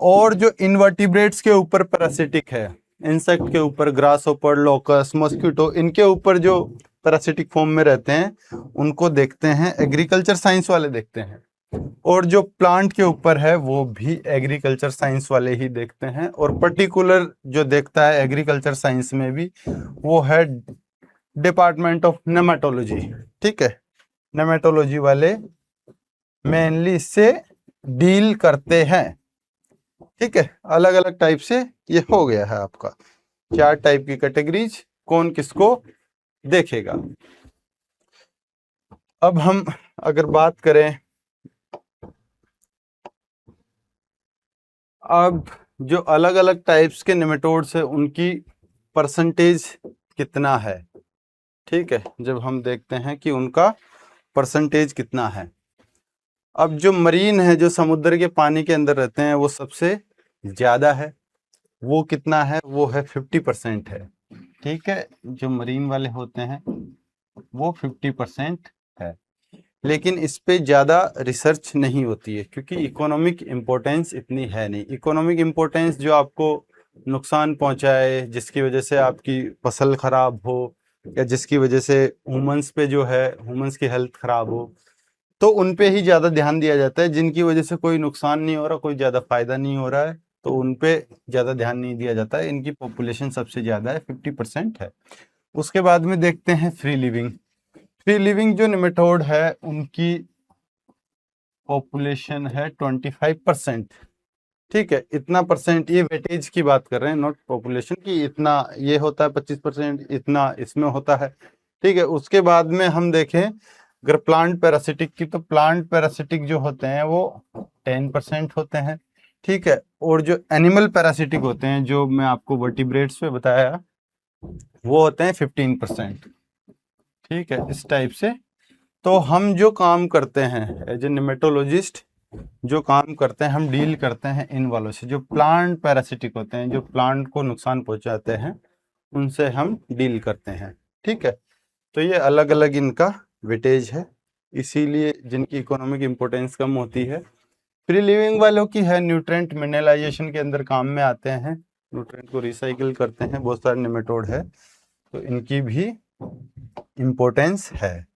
Speaker 2: और जो इनवर्टिब्रेट्स के ऊपर पैरासिटिक है, इंसेक्ट के ऊपर, ग्रास होपर, लोकस, मॉस्किटो, इनके ऊपर जो पैरासिटिक फॉर्म में रहते हैं उनको देखते हैं, एग्रीकल्चर साइंस वाले देखते हैं। और जो प्लांट के ऊपर है वो भी एग्रीकल्चर साइंस वाले ही देखते हैं। और पर्टिकुलर जो देखता है एग्रीकल्चर साइंस में भी वो है डिपार्टमेंट ऑफ नेमेटोलॉजी, ठीक है, नेमेटोलॉजी वाले मेनली इससे डील करते हैं, ठीक है। अलग अलग टाइप से ये हो गया है आपका 4 टाइप की कैटेगरीज, कौन किसको देखेगा। अब हम अगर बात करें, अब जो अलग अलग टाइप्स के निमेटोड्स है उनकी परसेंटेज कितना है, ठीक है, जब हम देखते हैं कि उनका परसेंटेज कितना है। अब जो मरीन है, जो समुद्र के पानी के अंदर रहते हैं, वो सबसे ज्यादा है, वो कितना है, वो है 50% है, ठीक है, जो मरीन वाले होते हैं वो 50% है। लेकिन इस पे ज़्यादा रिसर्च नहीं होती है क्योंकि इकोनॉमिक इम्पोर्टेंस इतनी है नहीं। इकोनॉमिक इम्पोर्टेंस जो आपको नुकसान पहुंचाए, जिसकी वजह से आपकी फसल खराब हो, या जिसकी वजह से ह्यूमंस पे जो है ह्यूमंस की हेल्थ खराब हो, तो उन पे ही ज़्यादा ध्यान दिया जाता है। जिनकी वजह से कोई नुकसान नहीं हो रहा, कोई ज़्यादा फायदा नहीं हो रहा है, तो उन पे ज़्यादा ध्यान नहीं दिया जाता है। इनकी पॉपुलेशन सबसे ज़्यादा है, 50% है। उसके बाद में देखते हैं फ्री लिविंग। फ्री लिविंग जो निमेटोड है उनकी पॉपुलेशन है 25%, ठीक है, इतना परसेंट, ये वेटेज की बात कर रहे हैं, नॉट पॉपुलेशन की, इतना ये होता है 25%, इतना इसमें होता है, ठीक है। उसके बाद में हम देखें अगर प्लांट पैरासिटिक की, तो प्लांट पैरासिटिक जो होते हैं वो 10% होते हैं, ठीक है। और जो एनिमल पैरासिटिक होते हैं, जो मैं आपको वर्टिब्रेट्स पे बताया, वो होते हैं 15%, ठीक है, इस टाइप से। तो हम जो काम करते हैं एज ए निमेटोलॉजिस्ट, जो काम करते हैं, हम डील करते हैं इन वालों से, जो प्लांट पैरासिटिक होते हैं, जो प्लांट को नुकसान पहुंचाते हैं, उनसे हम डील करते हैं। ठीक है, तो ये अलग अलग इनका वेटेज है, इसीलिए जिनकी इकोनॉमिक इम्पोर्टेंस कम होती है। फ्री लिविंग वालों की है, न्यूट्रेंट मिनरलाइजेशन के अंदर काम में आते हैं, न्यूट्रेंट को रिसाइकिल करते हैं, बहुत सारे निमेटोड है, तो इनकी भी इम्पोर्टेंस है।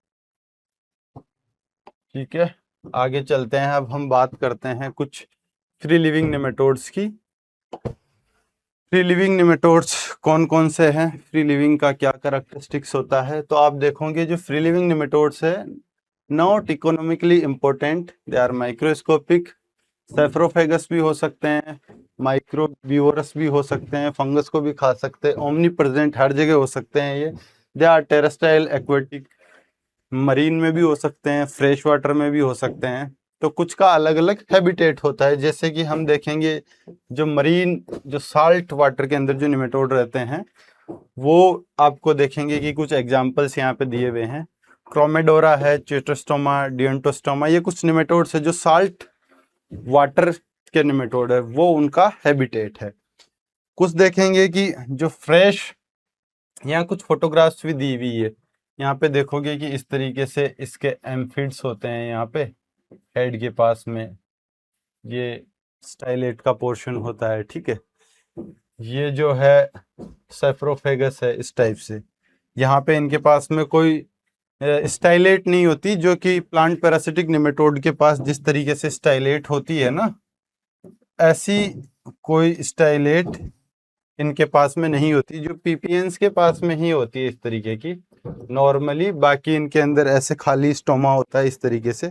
Speaker 2: ठीक है, आगे चलते हैं। अब हम बात करते हैं कुछ फ्री लिविंग निमेटोड्स की। फ्री लिविंग निमेटोड्स कौन कौन से हैं, फ्री लिविंग का क्या कैरेक्टरिस्टिक्स होता है, तो आप देखोगे जो फ्री लिविंग निमेटोड्स है, not economically important, they are microscopic, saprophagous भी हो सकते हैं, माइक्रोबिवोरस भी हो सकते हैं, फंगस को भी खा सकते हैं, ओमनी प्रेजेंट हर जगह हो सकते हैं ये। They are terrestrial, aquatic, marine में भी हो सकते हैं, फ्रेश वाटर में भी हो सकते हैं। तो कुछ का अलग अलग हैबिटेट होता है, जैसे कि हम देखेंगे जो मरीन, जो साल्ट वाटर के अंदर जो निमेटोड रहते हैं, वो आपको देखेंगे कि कुछ एग्जांपल्स यहाँ पे दिए हुए हैं। क्रोमेडोरा है, चेटोस्टोमा, डियंटोस्टोमा, ये कुछ निमेटोड्स है जो साल्ट वाटर के निमेटोड है, वो उनका हैबिटेट है। कुछ देखेंगे कि जो फ्रेश, यहाँ कुछ फोटोग्राफ्स भी दी हुई है, यहाँ पे देखोगे कि इस तरीके से इसके एम्फिड्स होते हैं, यहाँ पे हेड के पास में ये स्टाइलेट का पोर्शन होता है। ठीक है, ये जो है सेफ्रोफेगस है, इस टाइप से। यहाँ पे इनके पास में कोई स्टाइलेट नहीं होती, जो कि प्लांट पैरासिटिक निमेटोड के पास जिस तरीके से स्टाइलेट होती है ना, ऐसी कोई स्टाइलेट इनके पास में नहीं होती, जो पीपीएंस के पास में ही होती है इस तरीके की नॉर्मली। बाकी इनके अंदर ऐसे खाली स्टोमा होता है इस तरीके से।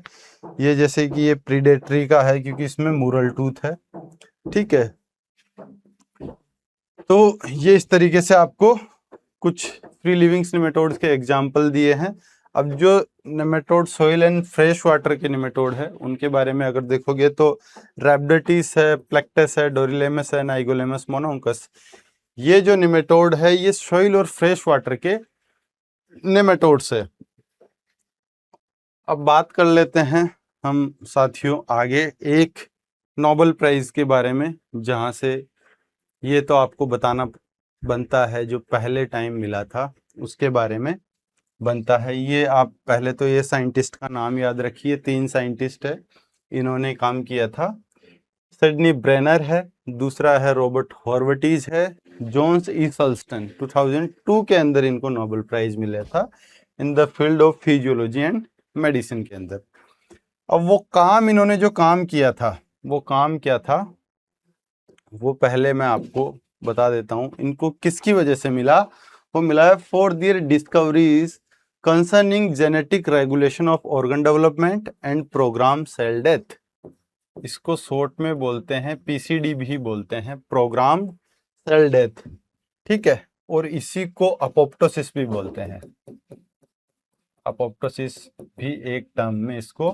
Speaker 2: ये जैसे कि ये प्रीडेटरी का है, क्योंकि इसमें मूरल टूथ है। ठीक है, तो ये इस तरीके से आपको कुछ फ्री लिविंग्स निमेटोड्स के एग्जाम्पल दिए हैं। अब जो nematode soil and fresh water के निमेटोड है, उनके बारे में अगर देखोगे तो रैप्डेटिस है, प्लेक्टस है, डोरिलेमस है, नाइगोलेमस मोनोंकस, ये जो निमेटोड है ये सोइल और फ्रेश वाटर के निमेटोड्स है। अब बात कर लेते हैं हम साथियों आगे एक नोबेल प्राइज के बारे में, जहां से ये तो आपको बताना बनता है, जो पहले टाइम मिला था उसके बारे में बनता है। ये आप पहले तो ये साइंटिस्ट का नाम याद रखिए, 3 साइंटिस्ट है, इन्होंने काम किया था। सिडनी ब्रेनर है, दूसरा है रॉबर्ट हॉर्वेटीज है, जोन्स ई सल्स्टन 2002 के अंदर इनको नोबेल प्राइज मिला था in the field of physiology and medicine के अंदर। अब वो काम, इन्होंने जो काम किया था, वो काम क्या था, वो पहले मैं आपको बता देता हूँ। इनको किसकी वजह से मिला, वो मिला है for their discoveries concerning genetic regulation of organ development and program cell death. इसको शॉर्ट में बोलते हैं पीसीडी भी बोलते हैं, प्रोग्राम सेल डेथ। ठीक है, और इसी को अपोप्टोसिस भी बोलते हैं। अपोप्टोसिस भी एक टर्म में इसको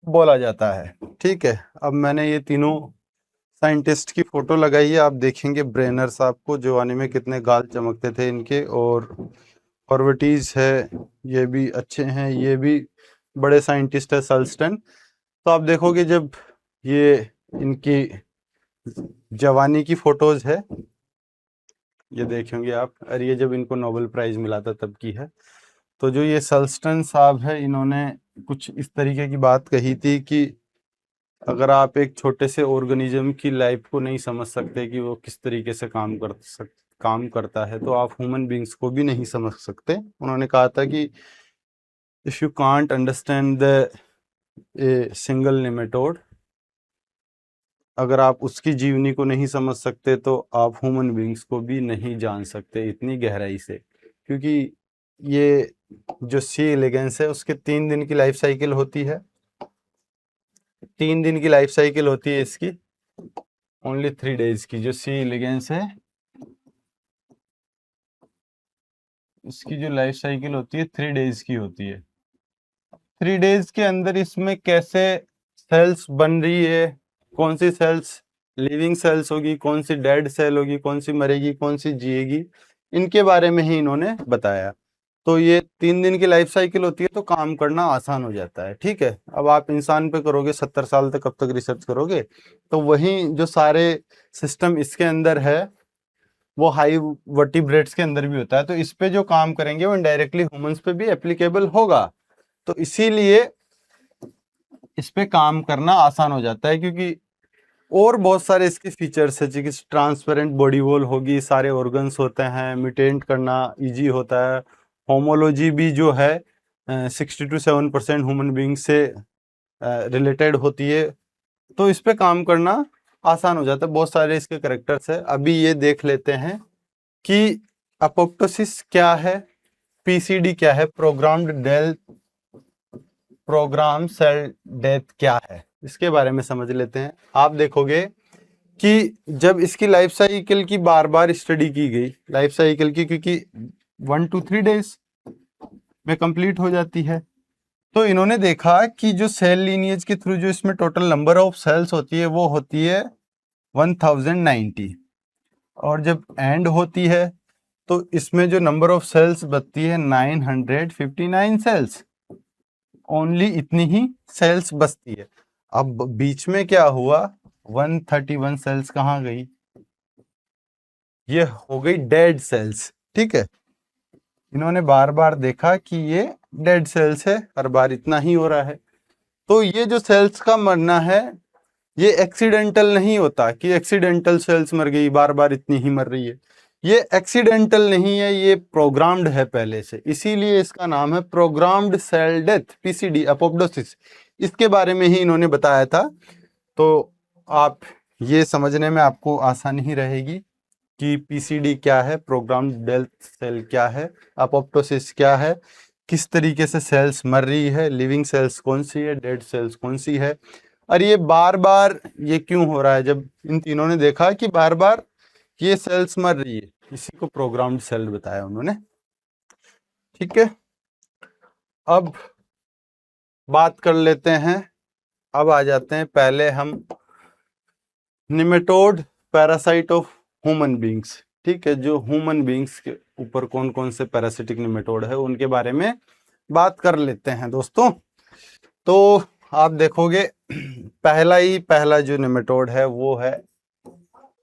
Speaker 2: बोला जाता है। ठीक है, अब मैंने ये तीनों साइंटिस्ट की फोटो लगाई है, आप देखेंगे ब्रेनर साहब को जवानी में कितने गाल चमकते थे इनके, और हॉर्वेटीज है, ये भी अच्छे हैं, ये भी बड़े साइंटिस्ट है, सल्स्टन। तो आप देखोगे जब ये इनकी जवानी की फोटोज है, ये देखेंगे आप, और ये जब इनको नोबेल प्राइज मिला था तब की है। तो जो ये सल्स्टन साहब है, इन्होंने कुछ इस तरीके की बात कही थी कि अगर आप एक छोटे से ऑर्गेनिज्म की लाइफ को नहीं समझ सकते कि वो किस तरीके से काम करता है, तो आप ह्यूमन बींग्स को भी नहीं समझ सकते। उन्होंने कहा था कि if you can't understand the a single nematode, अगर आप उसकी जीवनी को नहीं समझ सकते तो आप ह्यूमन बींग्स को भी नहीं जान सकते इतनी गहराई से। क्योंकि ये जो सी एलिगेंस है उसके 3 दिन की लाइफ साइकिल होती है, 3 दिन की लाइफ साइकिल होती है इसकी, ओनली 3 डेज की। जो सी एलिगेंस है इसकी जो लाइफ साइकिल होती है 3 डेज की होती है। 3 डेज के अंदर इसमें कैसे सेल्स बन रही है, कौन सी सेल्स लिविंग सेल्स होगी, कौन सी डेड सेल होगी, कौन सी मरेगी, कौन सी जिएगी, इनके बारे में ही इन्होंने बताया। तो ये 3 दिन की लाइफ साइकिल होती है, तो काम करना आसान हो जाता है। ठीक है, अब आप इंसान पे करोगे 70 साल तक, कब तक रिसर्च करोगे? तो वही जो सारे सिस्टम इसके अंदर है वो हाई वर्टिब्रेट्स के अंदर भी होता है, तो इस पे जो काम करेंगे वो इनडायरेक्टली ह्यूमंस पे भी एप्लीकेबल होगा। तो इसीलिए इस पे काम करना आसान हो जाता है, क्योंकि और बहुत सारे इसके फीचर्स है, जैसे ट्रांसपेरेंट बॉडी वॉल होगी, सारे ऑर्गन्स होते हैं, म्यूटेंट करना इजी होता है। होमोलॉजी भी जो है 60 to 7% ह्यूमन बींग से रिलेटेड होती है, तो इस पे काम करना आसान हो जाता है। बहुत सारे इसके करेक्टर्स है। अभी ये देख लेते हैं कि अपोप्टोसिस क्या है, पीसीडी क्या है, प्रोग्राम सेल डेथ क्या है, इसके बारे में समझ लेते हैं। आप देखोगे कि जब इसकी लाइफ साइकिल की बार बार स्टडी की गई, लाइफ साइकिल की, क्योंकि 1 to 3 days में कंप्लीट हो जाती है, तो इन्होंने देखा कि जो सेल लीनिएज के थ्रू जो इसमें टोटल नंबर ऑफ सेल्स होती है वो होती है 1090, और जब एंड होती है तो इसमें जो नंबर ऑफ सेल्स बचती है 959 सेल्स, ओनली इतनी ही सेल्स बचती है। अब बीच में क्या हुआ, 131 सेल्स कहाँ गई? ये हो गई डेड सेल्स। ठीक है, इन्होंने बार बार देखा कि ये डेड सेल्स है, हर बार इतना ही हो रहा है। तो ये जो सेल्स का मरना है ये एक्सीडेंटल नहीं होता कि एक्सीडेंटल सेल्स मर गई, बार बार इतनी ही मर रही है। ये एक्सीडेंटल नहीं है, ये प्रोग्राम्ड है पहले से, इसीलिए इसका नाम है programmed cell death, PCD, apoptosis. इसके बारे में ही इन्होंने बताया था, तो आप ये समझने में आपको आसानी ही रहेगी कि पीसीडी क्या है, प्रोग्राम्ड डेथ सेल क्या है, अपोप्टोसिस क्या है, किस तरीके से सेल्स मर रही है, लिविंग सेल्स कौन सी है, डेड सेल्स कौन सी है, और ये बार बार ये क्यों हो रहा है। जब इन तीनों ने देखा कि बार बार ये सेल्स मर रही है, इसी को प्रोग्राम्ड सेल बताया उन्होंने। ठीक है, अब बात कर लेते हैं, अब आ जाते हैं, पहले हम nematode parasite of human beings. ठीक है, जो ह्यूमन बींग्स के ऊपर कौन कौन से पैरासिटिक निमेटोड है उनके बारे में बात कर लेते हैं दोस्तों। तो आप देखोगे पहला जो निमेटोड है वो है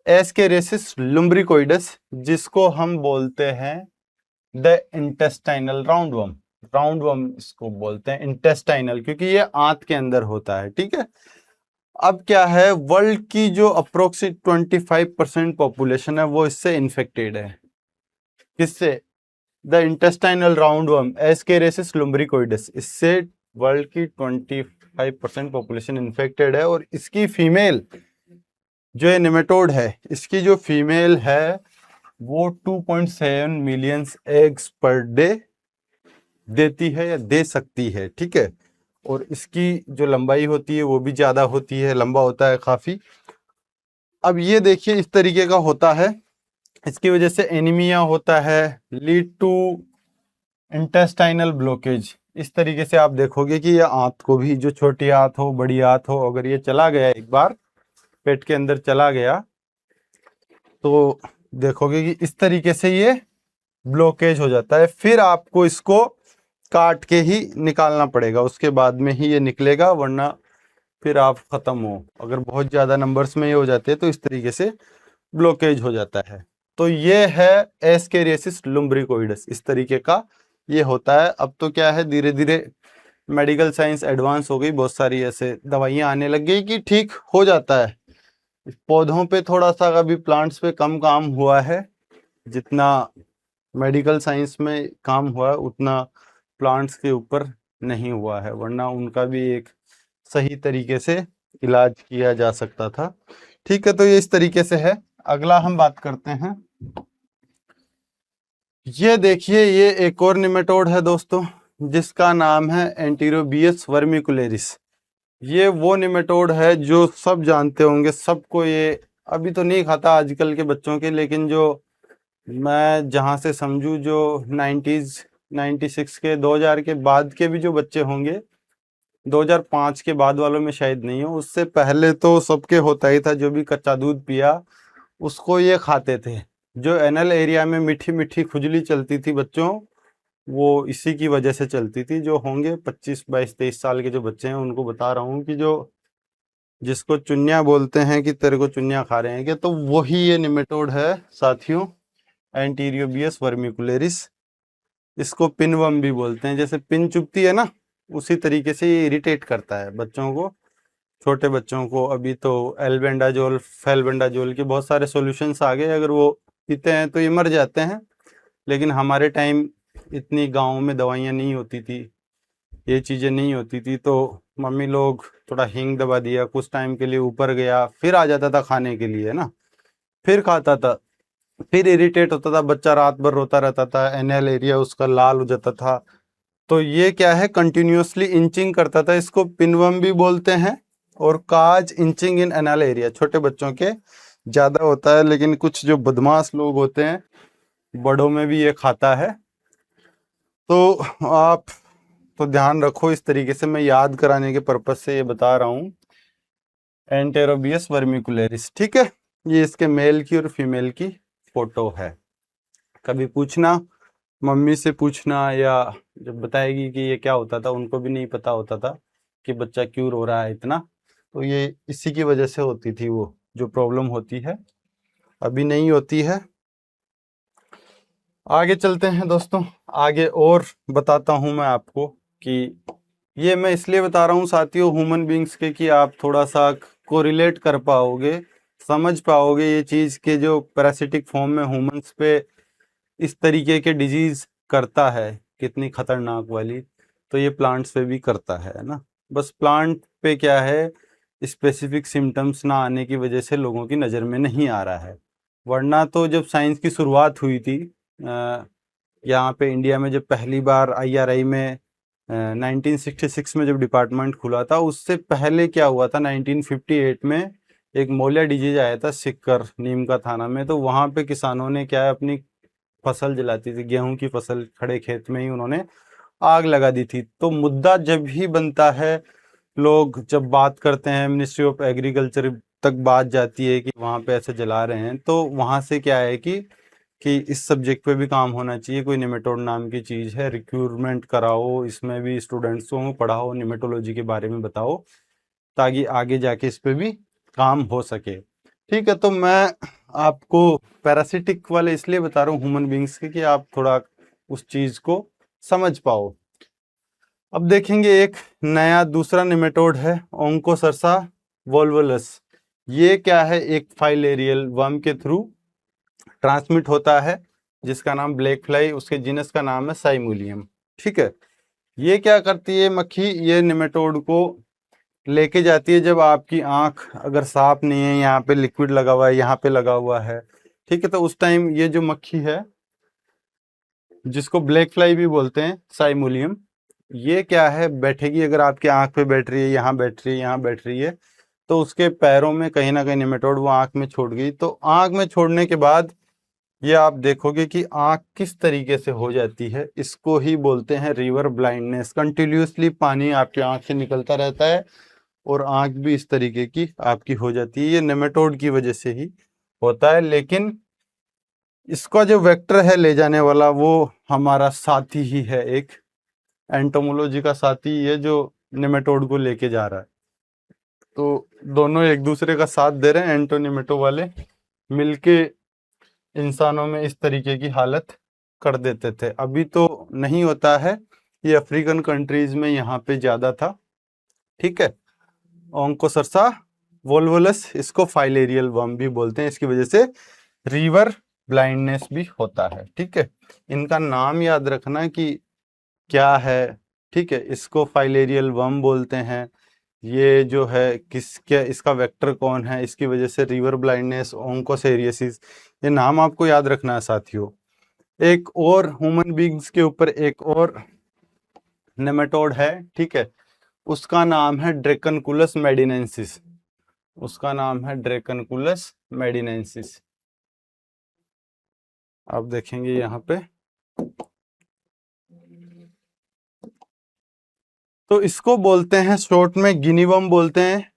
Speaker 2: एस्केरियासिस लुम्ब्रिकोइडस, जिसको हम बोलते हैं द इंटेस्टाइनल राउंडवर्म। राउंडवर्म इसको बोलते हैं इंटेस्टाइनल, क्योंकि ये आंत के अंदर होता है। ठीक है, अब क्या है, वर्ल्ड की जो अप्रोक्सीमेट 25% पॉपुलेशन है वो इससे इन्फेक्टेड है। किससे? द इंटेस्टाइनल राउंडवर्म एस्केरियासिस लुम्ब्रिकोइडस, इससे वर्ल्ड की 25% पॉपुलेशन इन्फेक्टेड है। और इसकी फीमेल जो ये निमेटोड है, इसकी जो फीमेल है वो 2.7 मिलियन एग्स पर डे देती है या दे सकती है। ठीक है, और इसकी जो लंबाई होती है वो भी ज़्यादा होती है, लंबा होता है काफ़ी। अब ये देखिए इस तरीके का होता है, इसकी वजह से एनीमिया होता है, लीड टू इंटेस्टाइनल ब्लॉकेज। इस तरीके से आप देखोगे कि ये आंत को भी, जो छोटी आंत हो बड़ी आंत हो, अगर ये चला गया एक बार पेट के अंदर चला गया तो देखोगे कि इस तरीके से ये ब्लॉकेज हो जाता है। फिर आपको इसको काट के ही निकालना पड़ेगा, उसके बाद में ही ये निकलेगा, वरना फिर आप ख़त्म हो। अगर बहुत ज़्यादा नंबर्स में ये हो जाते हैं तो इस तरीके से ब्लॉकेज हो जाता है। तो ये है एस्केरियासिस लुम्ब्रिकोइडस, इस तरीके का ये होता है। अब तो क्या है, धीरे धीरे मेडिकल साइंस एडवांस हो गई, बहुत सारी ऐसे दवाइयाँ आने लग गई कि ठीक हो जाता है। पौधों पे थोड़ा सा अभी प्लांट्स पे कम काम हुआ है, जितना मेडिकल साइंस में काम हुआ है उतना प्लांट्स के ऊपर नहीं हुआ है, वरना उनका भी एक सही तरीके से इलाज किया जा सकता था। ठीक है, तो ये इस तरीके से है। अगला हम बात करते हैं, ये देखिए ये एक और निमेटोड है दोस्तों, जिसका नाम है एंटीरोबियस वर्मिकुलेरिस। ये वो निमेटोड है जो सब जानते होंगे, सबको ये अभी तो नहीं खाता आजकल के बच्चों के, लेकिन जो मैं जहाँ से समझूँ जो 90s 96 के 2000 के बाद के भी जो बच्चे होंगे, 2005 के बाद वालों में शायद नहीं हो, उससे पहले तो सबके होता ही था। जो भी कच्चा दूध पिया उसको ये खाते थे। जो एनल एरिया में मीठी मीठी खुजली चलती थी बच्चों, वो इसी की वजह से चलती थी। जो होंगे 25 22 23 साल के जो बच्चे हैं उनको बता रहा हूँ कि जो जिसको चुन्निया बोलते हैं कि तेरे को चुन्निया खा रहे हैं क्या, तो वही ये निमेटोड है साथियों, एंटीरियोबियस वर्मिकुलेरिस। इसको पिनवर्म भी बोलते हैं। जैसे पिन चुभती है ना, उसी तरीके से ये इरिटेट करता है बच्चों को, छोटे बच्चों को। अभी तो एल्बेंडाजोल फेल्बेंडाजोल के बहुत सारे सॉल्यूशंस आ गए, अगर वो पीते हैं तो ये मर जाते हैं। लेकिन हमारे टाइम इतनी गाँव में दवाइयाँ नहीं होती थी, ये चीज़ें नहीं होती थी, तो मम्मी लोग थोड़ा हींग दबा दिया, कुछ टाइम के लिए ऊपर गया, फिर आ जाता था खाने के लिए ना, फिर खाता था, फिर इरिटेट होता था बच्चा, रात भर रोता रहता था, एनएल एरिया उसका लाल हो जाता था। तो ये क्या है, कंटिन्यूअसली इंचिंग करता था। इसको पिनवर्म भी बोलते हैं। और काज इंचिंग इन एनल एरिया छोटे बच्चों के ज़्यादा होता है, लेकिन कुछ जो बदमाश लोग होते हैं बड़ों में भी ये खाता है। तो आप तो ध्यान रखो, इस तरीके से मैं याद कराने के पर्पज से ये बता रहा हूँ। एंटेरोबियस वर्मिकुलेरिस, ठीक है। ये इसके मेल की और फीमेल की फोटो है। कभी पूछना, मम्मी से पूछना, या जब बताएगी कि ये क्या होता था, उनको भी नहीं पता होता था कि बच्चा क्यों रो रहा है इतना। तो ये इसी की वजह से होती थी, वो जो प्रॉब्लम होती है अभी नहीं होती है। आगे चलते हैं दोस्तों, आगे और बताता हूँ मैं आपको कि ये मैं इसलिए बता रहा हूँ साथियों ह्यूमन बींग्स के, कि आप थोड़ा सा कोरिलेट कर पाओगे, समझ पाओगे ये चीज़ के जो पैरासिटिक फॉर्म में ह्यूमंस पे इस तरीके के डिजीज करता है, कितनी खतरनाक वाली, तो ये प्लांट्स पे भी करता है ना। बस प्लांट पे क्या है, स्पेसिफिक सिम्टम्स ना आने की वजह से लोगों की नज़र में नहीं आ रहा है। वरना तो जब साइंस की शुरुआत हुई थी यहाँ पे इंडिया में, जब पहली बार IRI में 1966 में जब डिपार्टमेंट खुला था, उससे पहले क्या हुआ था, 1958 में एक मोलिया डिजीज आया था सिक्कर, नीम का थाना में। तो वहाँ पे किसानों ने क्या है, अपनी फसल जलाती थी, गेहूं की फसल, खड़े खेत में ही उन्होंने आग लगा दी थी। तो मुद्दा जब भी बनता है, लोग जब बात करते हैं, मिनिस्ट्री ऑफ एग्रीकल्चर तक बात जाती है कि वहाँ पे ऐसे जला रहे हैं, तो वहाँ से क्या है कि इस सब्जेक्ट पे भी काम होना चाहिए। कोई निमेटोड नाम की चीज़ है, रिक्रूटमेंट कराओ, इसमें भी स्टूडेंट्स को पढ़ाओ, निमेटोलॉजी के बारे में बताओ, ताकि आगे जाके इस पे भी काम हो सके। ठीक है, तो मैं आपको पैरासिटिक वाले इसलिए बता रहा हूँ ह्यूमन बींग्स के, कि आप थोड़ा उस चीज़ को समझ पाओ। अब देखेंगे एक नया दूसरा निमेटोड है, ओंकोसरसा वोल्वुलस। ये क्या है, एक फाइलेरियल वर्म के थ्रू ट्रांसमिट होता है, जिसका नाम ब्लैक फ्लाई, उसके जीनस का नाम है साइमूलियम। ठीक है, ये क्या करती है मक्खी, ये निमेटोड को लेके जाती है जब आपकी आंख अगर साफ नहीं है, यहाँ पे लिक्विड लगा हुआ है, यहाँ पे लगा हुआ है, ठीक है, तो उस टाइम ये जो मक्खी है, जिसको ब्लैक फ्लाई भी बोलते हैं, साइमूलियम, ये क्या है, बैठेगी, अगर आपकी आंख पे बैठ रही है, यहाँ बैठ रही है, यहाँ बैठ रही है, तो उसके पैरों में कहीं ना कहीं निमेटोड वो आंख में छोड़ गई। तो आंख में छोड़ने के बाद ये आप देखोगे कि आंख किस तरीके से हो जाती है, इसको ही बोलते हैं रिवर ब्लाइंडनेस। कंटिन्यूसली पानी आपकी आंख से निकलता रहता है और आंख भी इस तरीके की आपकी हो जाती है। ये नेमेटोड की वजह से ही होता है, लेकिन इसका जो वेक्टर है ले जाने वाला, वो हमारा साथी ही है, एक एंटोमोलॉजी का साथी है जो नेमेटोड को लेके जा रहा है। तो दोनों एक दूसरे का साथ दे रहे हैं, एंटोनिमेटो वाले मिलके इंसानों में इस तरीके की हालत कर देते थे। अभी तो नहीं होता है, ये अफ्रीकन कंट्रीज में यहाँ पे ज्यादा था। ठीक है, ओंकोसरसा वोल्वुलस, इसको फाइलेरियल वर्म भी बोलते हैं, इसकी वजह से रिवर ब्लाइंडनेस भी होता है। ठीक है, इनका नाम याद रखना कि क्या है। ठीक है, इसको फाइलेरियल वर्म बोलते हैं। ये जो है किसके, इसका वेक्टर कौन है, इसकी वजह से रिवर ब्लाइंडनेस, ओंकोसेरियसिस, ये नाम आपको याद रखना है साथियों। एक और ह्यूमन बींग्स के ऊपर एक और नेमेटोड है, ठीक है, उसका नाम है ड्रैकनकुलस मेडिनेंसिस। उसका नाम है ड्रैकनकुलस मेडिनेंसिस। आप देखेंगे यहाँ पे, तो इसको बोलते हैं शॉर्ट में गिनीवर्म बोलते हैं।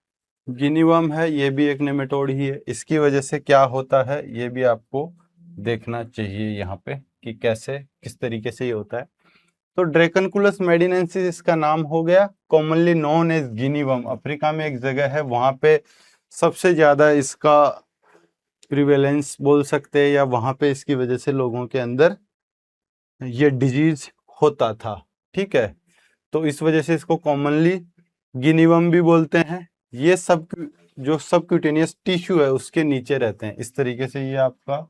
Speaker 2: गिनीवर्म है, ये भी एक नेमेटोड ही है। इसकी वजह से क्या होता है, ये भी आपको देखना चाहिए यहाँ पे कि कैसे, किस तरीके से ये होता है। तो ड्रैकनकुलस मेडिनेंसिस इसका नाम हो गया, कॉमनली नोन एज गिनी वर्म। अफ्रीका में एक जगह है, वहां पे सबसे ज्यादा इसका प्रिवेलेंस बोल सकते हैं, या वहां पे इसकी वजह से लोगों के अंदर ये डिजीज होता था। ठीक है, तो इस वजह से इसको कॉमनली गिनी वर्म भी बोलते हैं। ये सब जो सबक्यूटेनियस टिश्यू है उसके नीचे रहते हैं। इस तरीके से ये आपका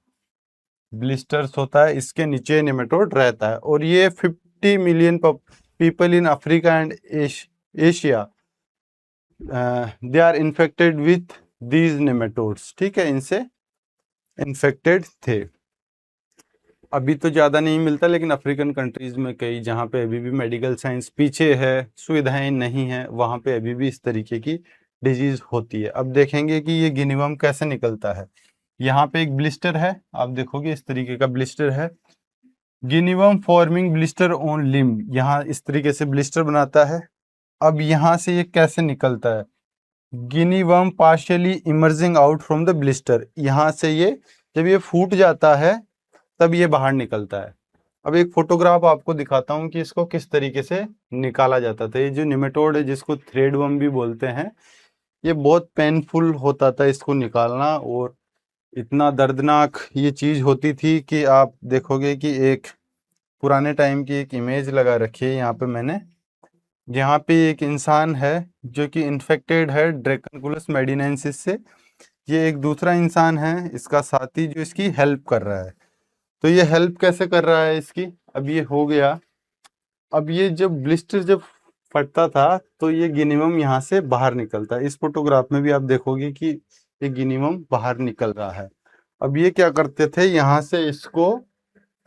Speaker 2: ब्लिस्टर्स होता है, इसके नीचे नेमेटोड रहता है। और ये 50 million people in Africa and Asia they are infected with these nematodes. ठीक है, इनसे इन्फेक्टेड थे। अभी तो ज़्यादा नहीं मिलता, लेकिन अफ्रीकन कंट्रीज में कई जहाँ पे अभी भी मेडिकल साइंस पीछे है, सुविधाएं नहीं है, वहाँ पे अभी भी इस तरीके की डिजीज होती है। अब देखेंगे कि ये गिनी वर्म कैसे निकलता है। यहाँ पे एक ब्लिस्टर है, आप देखोगे इस तरीके का ब्लिस्टर है। Guinea worm forming blister on limb, यहाँ इस तरीके से ब्लिस्टर बनाता है। अब यहाँ से ये कैसे निकलता है, guinea worm partially emerging out from the blister, यहाँ से ये जब ये फूट जाता है तब ये बाहर निकलता है। अब एक फोटोग्राफ आपको दिखाता हूँ कि इसको किस तरीके से निकाला जाता था। ये जो निमेटोड है, जिसको थ्रेड वर्म भी बोलते हैं, ये बहुत पेनफुल होता था इसको निकालना, और इतना दर्दनाक ये चीज होती थी कि आप देखोगे कि एक पुराने टाइम की एक इमेज लगा रखी है यहाँ पे मैंने। यहाँ पे एक इंसान है जो कि इन्फेक्टेड है ड्रैकनकुलस मेडिनेंसिस से। ये एक दूसरा इंसान है, इसका साथी, जो इसकी हेल्प कर रहा है। तो ये हेल्प कैसे कर रहा है इसकी, अब ये हो गया। अब ये जब ब्लिस्टर जब फटता था तो ये गिनी वर्म यहाँ से बाहर निकलता है। इस फोटोग्राफ में भी आप देखोगे कि ये गिनी वर्म बाहर निकल रहा है। अब ये क्या करते थे, यहाँ से इसको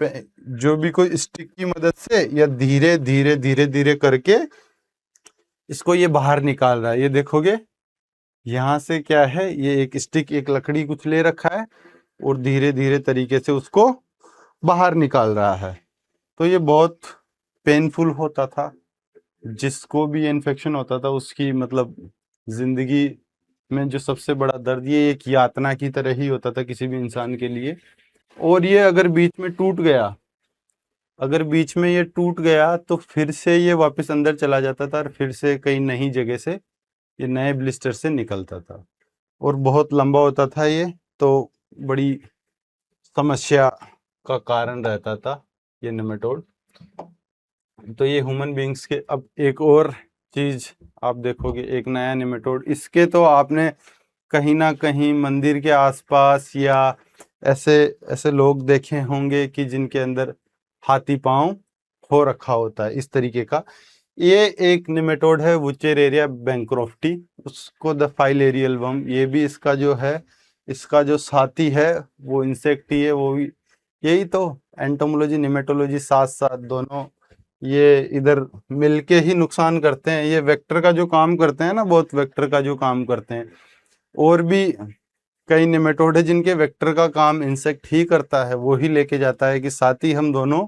Speaker 2: जो भी कोई स्टिक की मदद से या धीरे धीरे धीरे धीरे करके इसको ये बाहर निकाल रहा है। ये देखोगे यहाँ से क्या है, ये एक स्टिक, एक लकड़ी कुछ ले रखा है और धीरे धीरे तरीके से उसको बाहर निकाल रहा है। तो ये बहुत पेनफुल होता था, जिसको भी इन्फेक्शन होता था उसकी मतलब जिंदगी में जो सबसे बड़ा दर्द, ये एक यातना की तरह ही होता था किसी भी इंसान के लिए। और ये अगर बीच में टूट गया, अगर बीच में ये टूट गया तो फिर से ये वापस अंदर चला जाता था और फिर से कई नई जगह से ये नए ब्लिस्टर से निकलता था, और बहुत लंबा होता था ये, तो बड़ी समस्या का कारण रहता था ये नेमेटोड। तो ये ह्यूमन बींग्स के, अब एक और चीज आप देखोगे, एक नया नेमेटोड, इसके तो आपने कहीं ना कहीं मंदिर के आसपास या ऐसे ऐसे लोग देखे होंगे कि जिनके अंदर हाथी पांव हो रखा होता है इस तरीके का। ये एक नेमेटोड है वुचेरेरिया बैंक्रोफ्टी, उसको द फाइलेरियल वर्म। ये भी इसका जो है, इसका जो साथी है वो इंसेक्ट ही है, वो भी यही तो एंटोमोलॉजी निमेटोलॉजी साथ साथ दोनों ये इधर मिलके ही नुकसान करते हैं। ये वेक्टर का जो काम करते हैं ना, बहुत वेक्टर का जो काम करते हैं। और भी कई नेमेटोड है जिनके वेक्टर का काम इंसेक्ट ही करता है, वो ही लेके जाता है कि साथ ही हम दोनों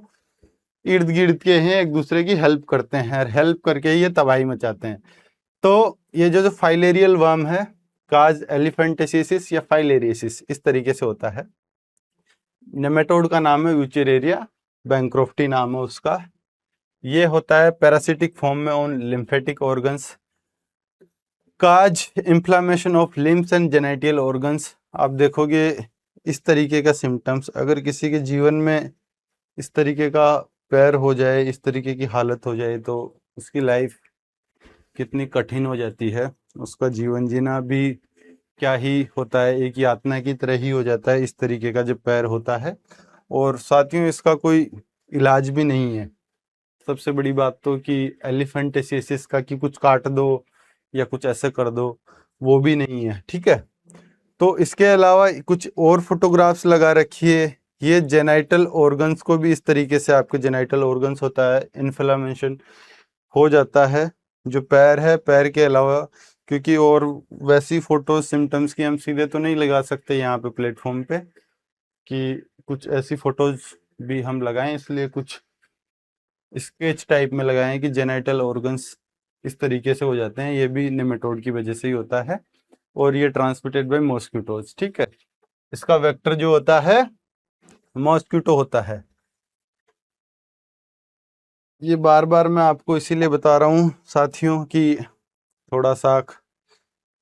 Speaker 2: इर्द गिर्द के हैं, एक दूसरे की हेल्प करते हैं और हेल्प करके ये तबाही मचाते हैं। तो ये जो फाइलेरियल वर्म है, काज एलिफेंटेसिस या फाइलेरियसिस, इस तरीके से होता है। नेमेटोड का नाम है यूचेरेरिया बैंक्रोफ्टी नाम है उसका। ये होता है पैरासिटिक फॉर्म में on lymphatic organs, cause inflammation of limbs and genital organs. आप देखोगे इस तरीके का सिम्टम्स, अगर किसी के जीवन में इस तरीके का पैर हो जाए, इस तरीके की हालत हो जाए, तो उसकी लाइफ कितनी कठिन हो जाती है, उसका जीवन जीना भी क्या ही होता है, एक यातना की तरह ही हो जाता है इस तरीके का जब पैर होता है। और साथियों, इसका कोई इलाज भी नहीं है। सबसे बड़ी बात तो कि एलिफेंटेसिस का कि कुछ काट दो या कुछ ऐसे कर दो, वो भी नहीं है। ठीक है, तो इसके अलावा कुछ और फोटोग्राफ्स लगा रखिए। ये जेनाइटल ऑर्गन्स को भी इस तरीके से, आपके जेनाइटल ऑर्गन्स होता है, इन्फ्लेमेशन हो जाता है जो पैर है, पैर के अलावा, क्योंकि और वैसी फोटो सिम्टम्स की हम सीधे तो नहीं लगा सकते यहाँ पे प्लेटफॉर्म पे, कि कुछ ऐसी फोटोज भी हम लगाएं, इसलिए कुछ स्केच टाइप में लगाएं कि जेनाइटल ऑर्गन्स इस तरीके से हो जाते हैं। ये भी नेमेटोड की वजह से ही होता है, और ये ट्रांसमिटेड बाय मॉस्किटोज। ठीक है, इसका वेक्टर जो होता है मॉस्किटो होता है। ये बार बार मैं आपको इसीलिए बता रहा हूँ साथियों कि थोड़ा सा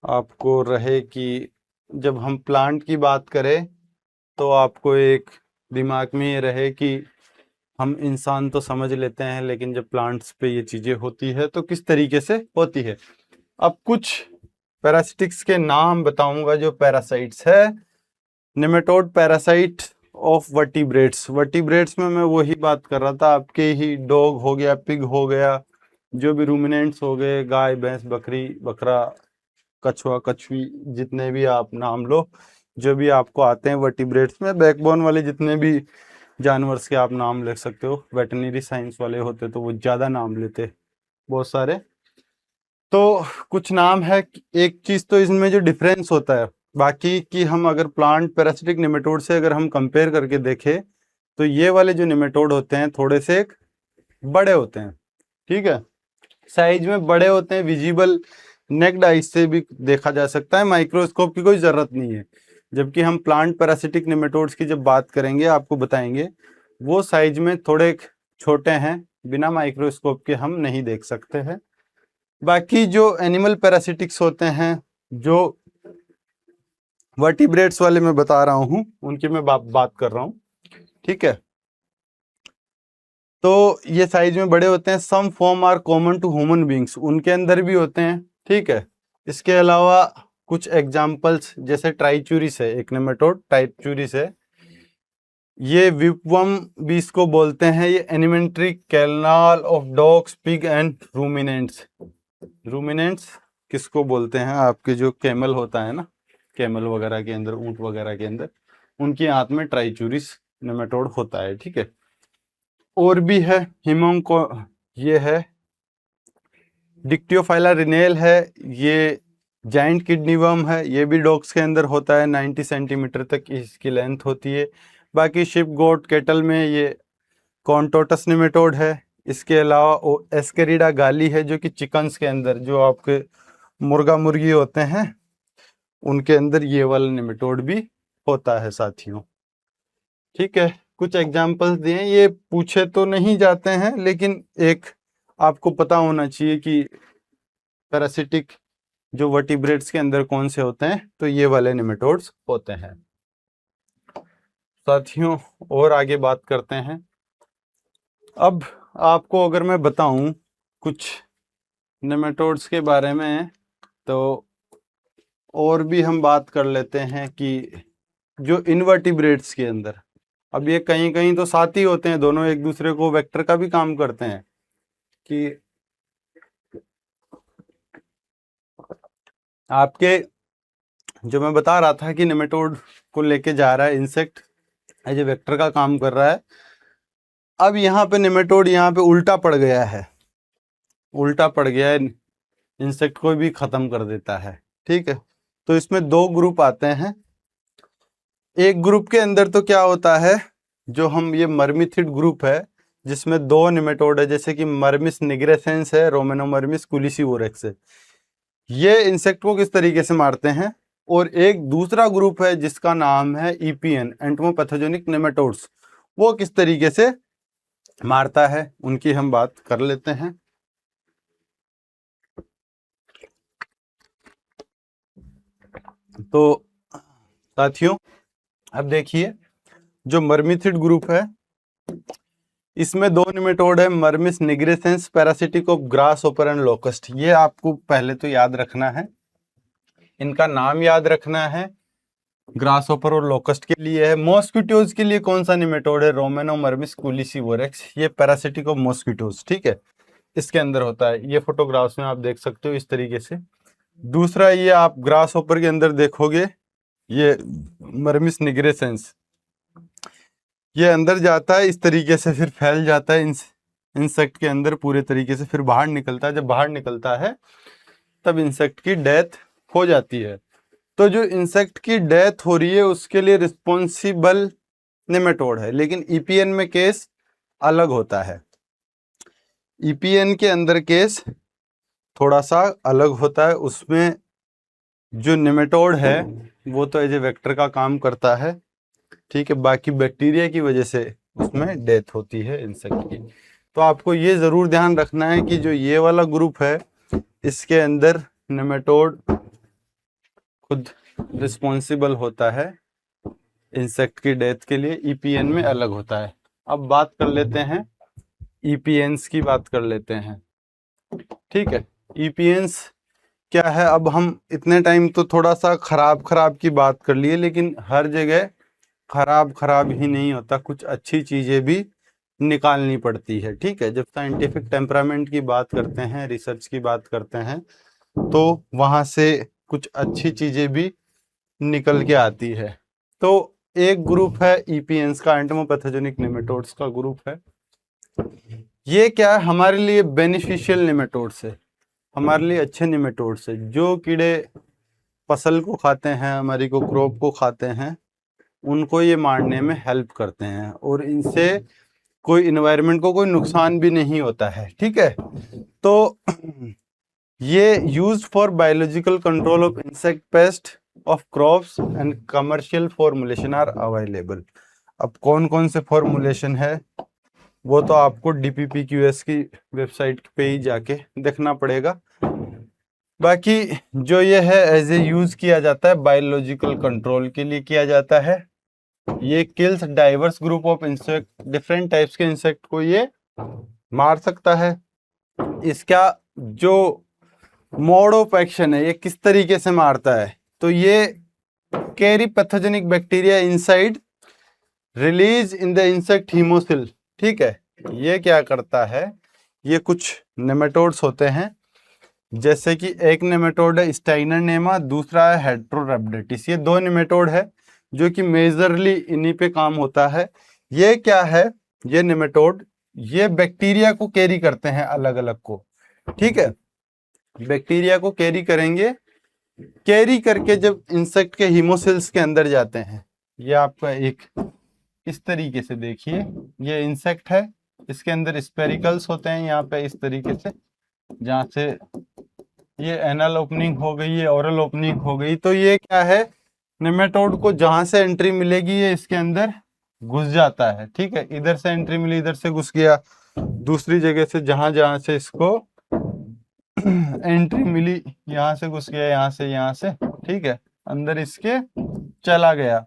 Speaker 2: आपको रहे कि जब हम प्लांट की बात करें तो आपको एक दिमाग में ये रहे कि हम इंसान तो समझ लेते हैं, लेकिन जब प्लांट्स पे ये चीज़ें होती है तो किस तरीके से होती है। अब कुछ पैरासिटिक्स के नाम बताऊंगा जो पैरासाइट्स है। Nematode parasite of vertebrates. Vertebrates में मैं वही बात कर रहा था, आपके ही डॉग हो गया, पिग हो गया, जो भी रूमिनेंट्स हो गए, गाय भैंस बकरी बकरा कछुआ कछुई, जितने भी आप नाम लो, जो भी आपको आते हैं वर्टिब्रेट्स में, बैकबोन वाले जितने भी जानवर्स के आप नाम लिख सकते हो। वेटरनरी साइंस वाले होते तो वो ज़्यादा नाम लेते, बहुत सारे। तो कुछ नाम है। एक चीज़ तो इसमें जो डिफरेंस होता है बाकी कि हम अगर प्लांट पैरासिटिक निमेटोड से अगर हम कंपेयर करके देखें तो ये वाले जो निमेटोड होते हैं थोड़े से एक बड़े होते हैं, ठीक है, साइज में बड़े होते हैं, विजिबल नेक्ड आई से भी देखा जा सकता है, माइक्रोस्कोप की कोई ज़रूरत नहीं है। जबकि हम प्लांट पैरासिटिक निमेटोड्स की जब बात करेंगे आपको बताएंगे वो साइज में थोड़े छोटे हैं, बिना माइक्रोस्कोप के हम नहीं देख सकते हैं। बाकी जो एनिमल पैरासिटिक्स होते हैं, जो वर्टिब्रेट्स वाले मैं बता रहा हूँ, उनकी मैं बात कर रहा हूँ, ठीक है। तो ये साइज में बड़े होते हैं। Some form are common to human beings, उनके अंदर भी होते हैं, ठीक है। इसके अलावा कुछ एग्जाम्पल्स जैसे ट्राइचूरिस है, एक नेमेटोड ट्राइचूरिस है, ये विपवर्म भी इसको बोलते हैं। ये alimentary canal of dogs pig and ruminants. Ruminants किसको बोलते हैं, आपके जो कैमल होता है ना, कैमल वगैरह के अंदर, ऊंट वगैरह के अंदर, उनकी आंत में ट्राइचूरिस नेमेटोड होता है, ठीक है। और भी है हिमोंग को, ये है डिक्टियोफाइला रिनेल है, ये जाइंट किडनी वर्म है, ये भी डॉग्स के अंदर होता है, 90 सेंटीमीटर तक इसकी लेंथ होती है। बाकी शिप गोट केटल में ये कॉन्टोटस निमेटोड है। इसके अलावा एस्केरिडा गाली है, जो कि चिकन्स के अंदर, जो आपके मुर्गा मुर्गी होते हैं उनके अंदर ये वाला निमेटोड भी होता है साथियों, ठीक है। कुछ एग्जाम्पल्स दिए, ये पूछे तो नहीं जाते हैं लेकिन एक आपको पता होना चाहिए कि पैरासिटिक जो वर्टिब्रेट्स के अंदर कौन से होते हैं, तो ये वाले निमेटोड्स होते हैं साथियों। और आगे बात करते हैं। अब आपको अगर मैं बताऊं कुछ नेमेटोड्स के बारे में, तो और भी हम बात कर लेते हैं कि जो इनवर्टिब्रेट्स के अंदर, अब ये कहीं कहीं तो साथ ही होते हैं, दोनों एक दूसरे को वेक्टर का भी काम करते हैं। कि आपके जो मैं बता रहा था कि नेमेटोड को लेके जा रहा है, इंसेक्ट एज ए वेक्टर का काम कर रहा है। अब यहाँ पे नेमेटोड यहाँ पे उल्टा पड़ गया है, उल्टा पड़ गया है, इंसेक्ट को भी खत्म कर देता है, ठीक है। तो इसमें दो ग्रुप आते हैं। एक ग्रुप के अंदर तो क्या होता है, जो हम ये मर्मिथिड ग्रुप है जिसमें दो निमेटोड है, जैसे कि मर्मिस निग्रेसेंस है, रोमेनोमर्मिस कुलिसिवोरेक्स है। ये इंसेक्ट को किस तरीके से मारते हैं। और एक दूसरा ग्रुप है जिसका नाम है ईपीएन, एंटोमोपैथोजेनिक नेमेटोड्स, वो किस तरीके से मारता है उनकी हम बात कर लेते हैं। तो साथियों अब देखिए, जो मर्मिथिड ग्रुप है इसमें दो निमेटोड है, मर्मिस निग्रेसेंस पैरासिटिक ऑफ ग्रास ओपर एंड लोकस्ट। ये आपको पहले तो याद रखना है, इनका नाम याद रखना है। ग्रास ओपर और लोकस्ट के लिए है। मॉस्किटोज के लिए कौन सा निमेटोड है, रोमेनोमर्मिस कुलिसिवोरेक्स, ये पैरासिटिक ऑफ मॉस्किटोज, ठीक है, इसके अंदर होता है। ये फोटोग्राफ्स में आप देख सकते हो इस तरीके से। दूसरा ये आप ग्रास ओपर के अंदर देखोगे, ये मर्मिस निग्रेसेंस, ये अंदर जाता है इस तरीके से, फिर फैल जाता है इंसेक्ट के अंदर पूरे तरीके से, फिर बाहर निकलता है। जब बाहर निकलता है तब इंसेक्ट की डेथ हो जाती है। तो जो इंसेक्ट की डेथ हो रही है उसके लिए रिस्पॉन्सिबल नेमेटोड है, लेकिन ईपीएन में केस अलग होता है। ईपीएन के अंदर केस थोड़ा सा अलग होता है, उसमें जो नेमेटोड है वो तो एज ए वेक्टर का काम करता है, ठीक है, बाकी बैक्टीरिया की वजह से उसमें डेथ होती है इंसेक्ट की। तो आपको ये ज़रूर ध्यान रखना है कि जो ये वाला ग्रुप है इसके अंदर नेमेटोड खुद रिस्पॉन्सिबल होता है इंसेक्ट की डेथ के लिए, ईपीएन में अलग होता है। अब बात कर लेते हैं ईपीएन्स की, बात कर लेते हैं। ठीक है, ईपीएन्स क्या है? अब हम इतने टाइम तो थोड़ा सा खराब की बात कर लिए, लेकिन हर जगह खराब ही नहीं होता, कुछ अच्छी चीज़ें भी निकालनी पड़ती है। ठीक है, जब साइंटिफिक टेम्परामेंट की बात करते हैं, रिसर्च की बात करते हैं, तो वहाँ से कुछ अच्छी चीज़ें भी निकल के आती है। तो एक ग्रुप है ईपीएन्स का, एंटोमोपैथोजेनिक नेमेटोड्स का ग्रुप है। ये क्या है? हमारे लिए बेनिफिशियल नेमेटोड्स है, हमारे लिए अच्छे नेमेटोड्स है। जो कीड़े फसल को खाते हैं, हमारी को क्रॉप को खाते हैं, उनको ये मारने में हेल्प करते हैं, और इनसे कोई इन्वायरमेंट को कोई नुकसान भी नहीं होता है। ठीक है, तो ये used for biological control of insect pest of crops and commercial formulation are available. अब कौन कौन से फॉर्मुलेशन है वो तो आपको डीपीपीक्यूएस की वेबसाइट पे ही जाके देखना पड़ेगा। बाकी जो ये है एज ए यूज किया जाता है, बायोलॉजिकल कंट्रोल के लिए किया जाता है। ये kills diverse group of insect, different types के इंसेक्ट को ये मार सकता है। इसका जो मोड ऑफ एक्शन है, ये किस तरीके से मारता है, तो ये carry pathogenic bacteria inside release in the insect haemocoel. ठीक है, ये क्या करता है, ये कुछ नेमेटोड्स होते हैं, जैसे कि एक नेमेटोड है स्टाइनरनेमा, दूसरा है हेट्रोरhabditis। ये दो नेमेटोड है जो कि मेजरली इन्हीं पे काम होता है। ये क्या है, ये नेमेटोड ये बैक्टीरिया को कैरी करते हैं अलग अलग को। ठीक है, बैक्टीरिया को कैरी करेंगे, कैरी करके जब इंसेक्ट के हीमोसिल्स के अंदर जाते हैं, ये आपका एक इस तरीके से देखिए, ये इंसेक्ट है, इसके अंदर स्पेरिकल्स होते हैं यहाँ पे इस तरीके से, जहाँ से ये एनल ओपनिंग हो गई, ये ओरल ओपनिंग हो गई। तो ये क्या है, नेमेटोड को जहां से एंट्री मिलेगी ये इसके अंदर घुस जाता है। ठीक है, इधर से एंट्री मिली, इधर से घुस गया, दूसरी जगह से जहां जहां से इसको एंट्री मिली, यहाँ से घुस गया, यहाँ से। ठीक है, अंदर इसके चला गया।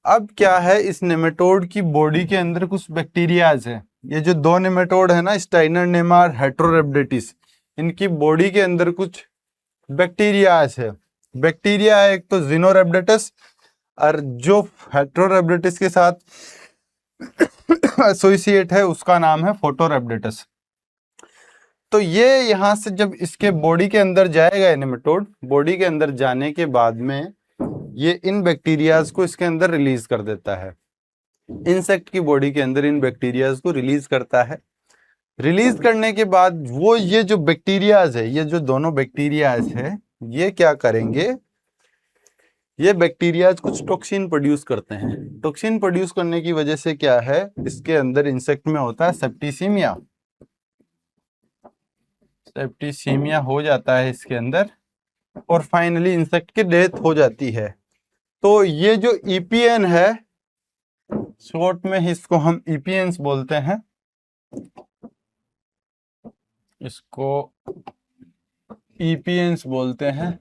Speaker 2: अब क्या है, इस नेमेटोड की बॉडी के अंदर कुछ बैक्टीरियाज है। ये जो दो नेमेटोड है ना, स्टाइनरनेमा और हेट्रोरhabditis, इनकी बॉडी के अंदर कुछ बैक्टीरियाज है। बैक्टीरिया है एक तो ज़िनोरhabditis, और जो हेट्रोरhabditis के साथ एसोसिएट है उसका नाम है फोटोरhabditis। तो ये यहाँ से जब इसके बॉडी के अंदर जाएगा नेमेटोड, बॉडी के अंदर जाने के बाद में ये इन बैक्टीरियाज को इसके अंदर रिलीज कर देता है। इंसेक्ट की बॉडी के अंदर इन बैक्टीरियाज को रिलीज करता है। रिलीज करने के बाद वो ये जो बैक्टीरियाज है, ये जो दोनों बैक्टीरियाज है, ये क्या करेंगे, ये बैक्टीरियाज कुछ टॉक्सिन प्रोड्यूस करते हैं। टॉक्सिन प्रोड्यूस करने की वजह से क्या है, इसके अंदर इंसेक्ट में होता है सेप्टिसीमिया। सेप्टिसीमिया हो जाता है इसके अंदर, और फाइनली इंसेक्ट की डेथ हो जाती है। तो ये जो ईपीएन है, शॉर्ट में इसको हम ईपीएन्स बोलते हैं, इसको ईपीएन्स बोलते हैं,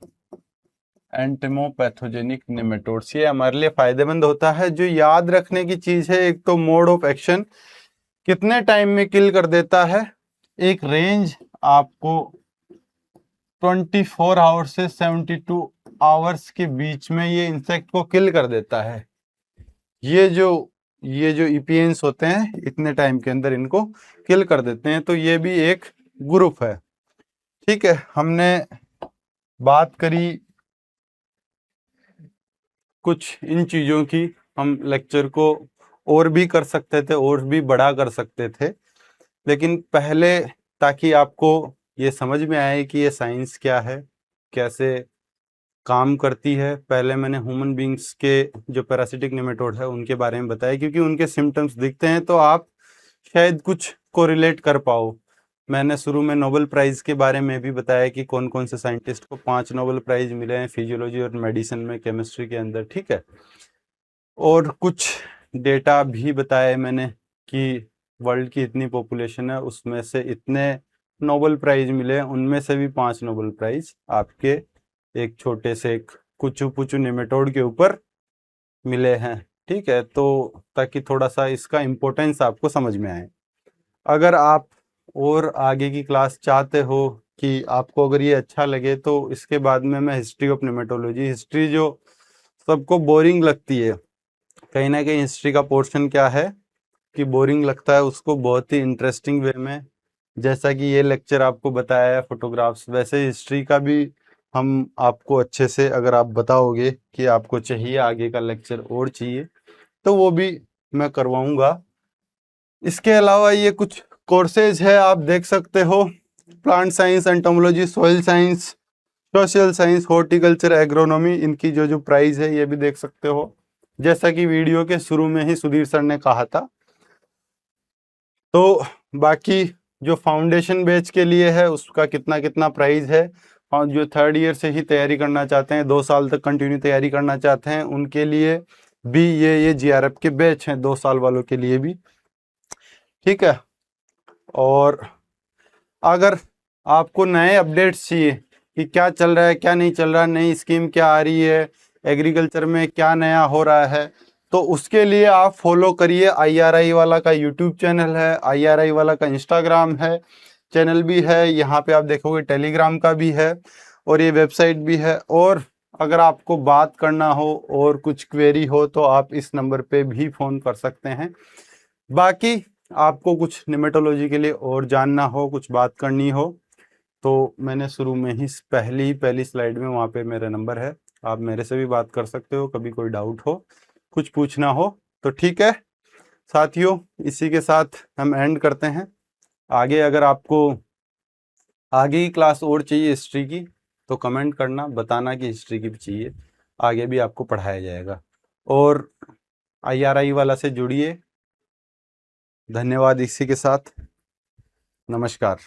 Speaker 2: एंटोमोपैथोजेनिक नेमेटोड्स। ये हमारे लिए फायदेमंद होता है। जो याद रखने की चीज है, एक तो मोड ऑफ एक्शन, कितने टाइम में किल कर देता है, एक रेंज आपको 24 आवर्स से 72 आवर्स के बीच में ये इंसेक्ट को किल कर देता है। ये जो ईपीएन्स होते हैं, इतने टाइम के अंदर इनको किल कर देते हैं। तो ये भी एक ग्रुप है। ठीक है, हमने बात करी कुछ इन चीज़ों की। हम लेक्चर को और भी कर सकते थे, और भी बड़ा कर सकते थे, लेकिन पहले ताकि आपको ये समझ में आए कि ये साइंस क्या है, कैसे काम करती है, पहले मैंने ह्यूमन बींग्स के जो पैरासिटिक नेमेटोड है उनके बारे में बताया, क्योंकि उनके सिम्टम्स दिखते हैं तो आप शायद कुछ कोरिलेट कर पाओ। मैंने शुरू में नोबेल प्राइज़ के बारे में भी बताया कि कौन कौन से साइंटिस्ट को 5 नोबेल प्राइज़ मिले हैं फिजियोलॉजी और मेडिसिन में, केमिस्ट्री के अंदर। ठीक है, और कुछ डेटा भी बताए मैंने कि वर्ल्ड की इतनी पॉपुलेशन है, उसमें से इतने नोबेल प्राइज मिले, उनमें से भी 5 नोबेल प्राइज आपके एक छोटे से एक कुचू पुचू नेमेटोड के ऊपर मिले हैं। ठीक है, तो ताकि थोड़ा सा इसका इम्पोर्टेंस आपको समझ में आए। अगर आप और आगे की क्लास चाहते हो कि आपको अगर ये अच्छा लगे, तो इसके बाद में मैं हिस्ट्री ऑफ नेमेटोलॉजी, हिस्ट्री जो सबको बोरिंग लगती है, कहीं ना कहीं हिस्ट्री का पोर्शन क्या है कि बोरिंग लगता है, उसको बहुत ही इंटरेस्टिंग वे में, जैसा कि ये लेक्चर आपको बताया है फोटोग्राफ्स, वैसे हिस्ट्री का भी हम आपको अच्छे से, अगर आप बताओगे कि आपको चाहिए आगे का लेक्चर और चाहिए, तो वो भी मैं करवाऊंगा। इसके अलावा ये कुछ कोर्सेज है, आप देख सकते हो, plant science, entomology, soil science, social science, horticulture, agronomy, इनकी जो प्राइस है ये भी देख सकते हो, जैसा कि वीडियो के शुरू में ही सुधीर सर ने कहा था। तो बाकी जो फाउंडेशन बैच के लिए है उसका कितना कितना प्राइस है, और जो 3rd ईयर से ही तैयारी करना चाहते हैं, 2 साल तक कंटिन्यू तैयारी करना चाहते हैं, उनके लिए भी ये GRF के बैच हैं, 2 साल वालों के लिए भी। ठीक है, और अगर आपको नए अपडेट्स चाहिए कि क्या चल रहा है, क्या नहीं चल रहा, नई स्कीम क्या आ रही है, एग्रीकल्चर में क्या नया हो रहा है, तो उसके लिए आप फॉलो करिए। IRI वाला का यूट्यूब चैनल है, IRI वाला का इंस्टाग्राम है, चैनल भी है, यहाँ पे आप देखोगे टेलीग्राम का भी है, और ये वेबसाइट भी है। और अगर आपको बात करना हो और कुछ क्वेरी हो तो आप इस नंबर पे भी फ़ोन कर सकते हैं। बाकी आपको कुछ निमेटोलॉजी के लिए और जानना हो, कुछ बात करनी हो, तो मैंने शुरू में ही पहली स्लाइड में वहाँ पे मेरा नंबर है, आप मेरे से भी बात कर सकते हो, कभी कोई डाउट हो, कुछ पूछना हो तो। ठीक है साथियों, इसी के साथ हम एंड करते हैं। आगे अगर आपको आगे की क्लास और चाहिए हिस्ट्री की, तो कमेंट करना, बताना कि हिस्ट्री की भी चाहिए, आगे भी आपको पढ़ाया जाएगा। और IRI वाला से जुड़िए। धन्यवाद। इसी के साथ नमस्कार।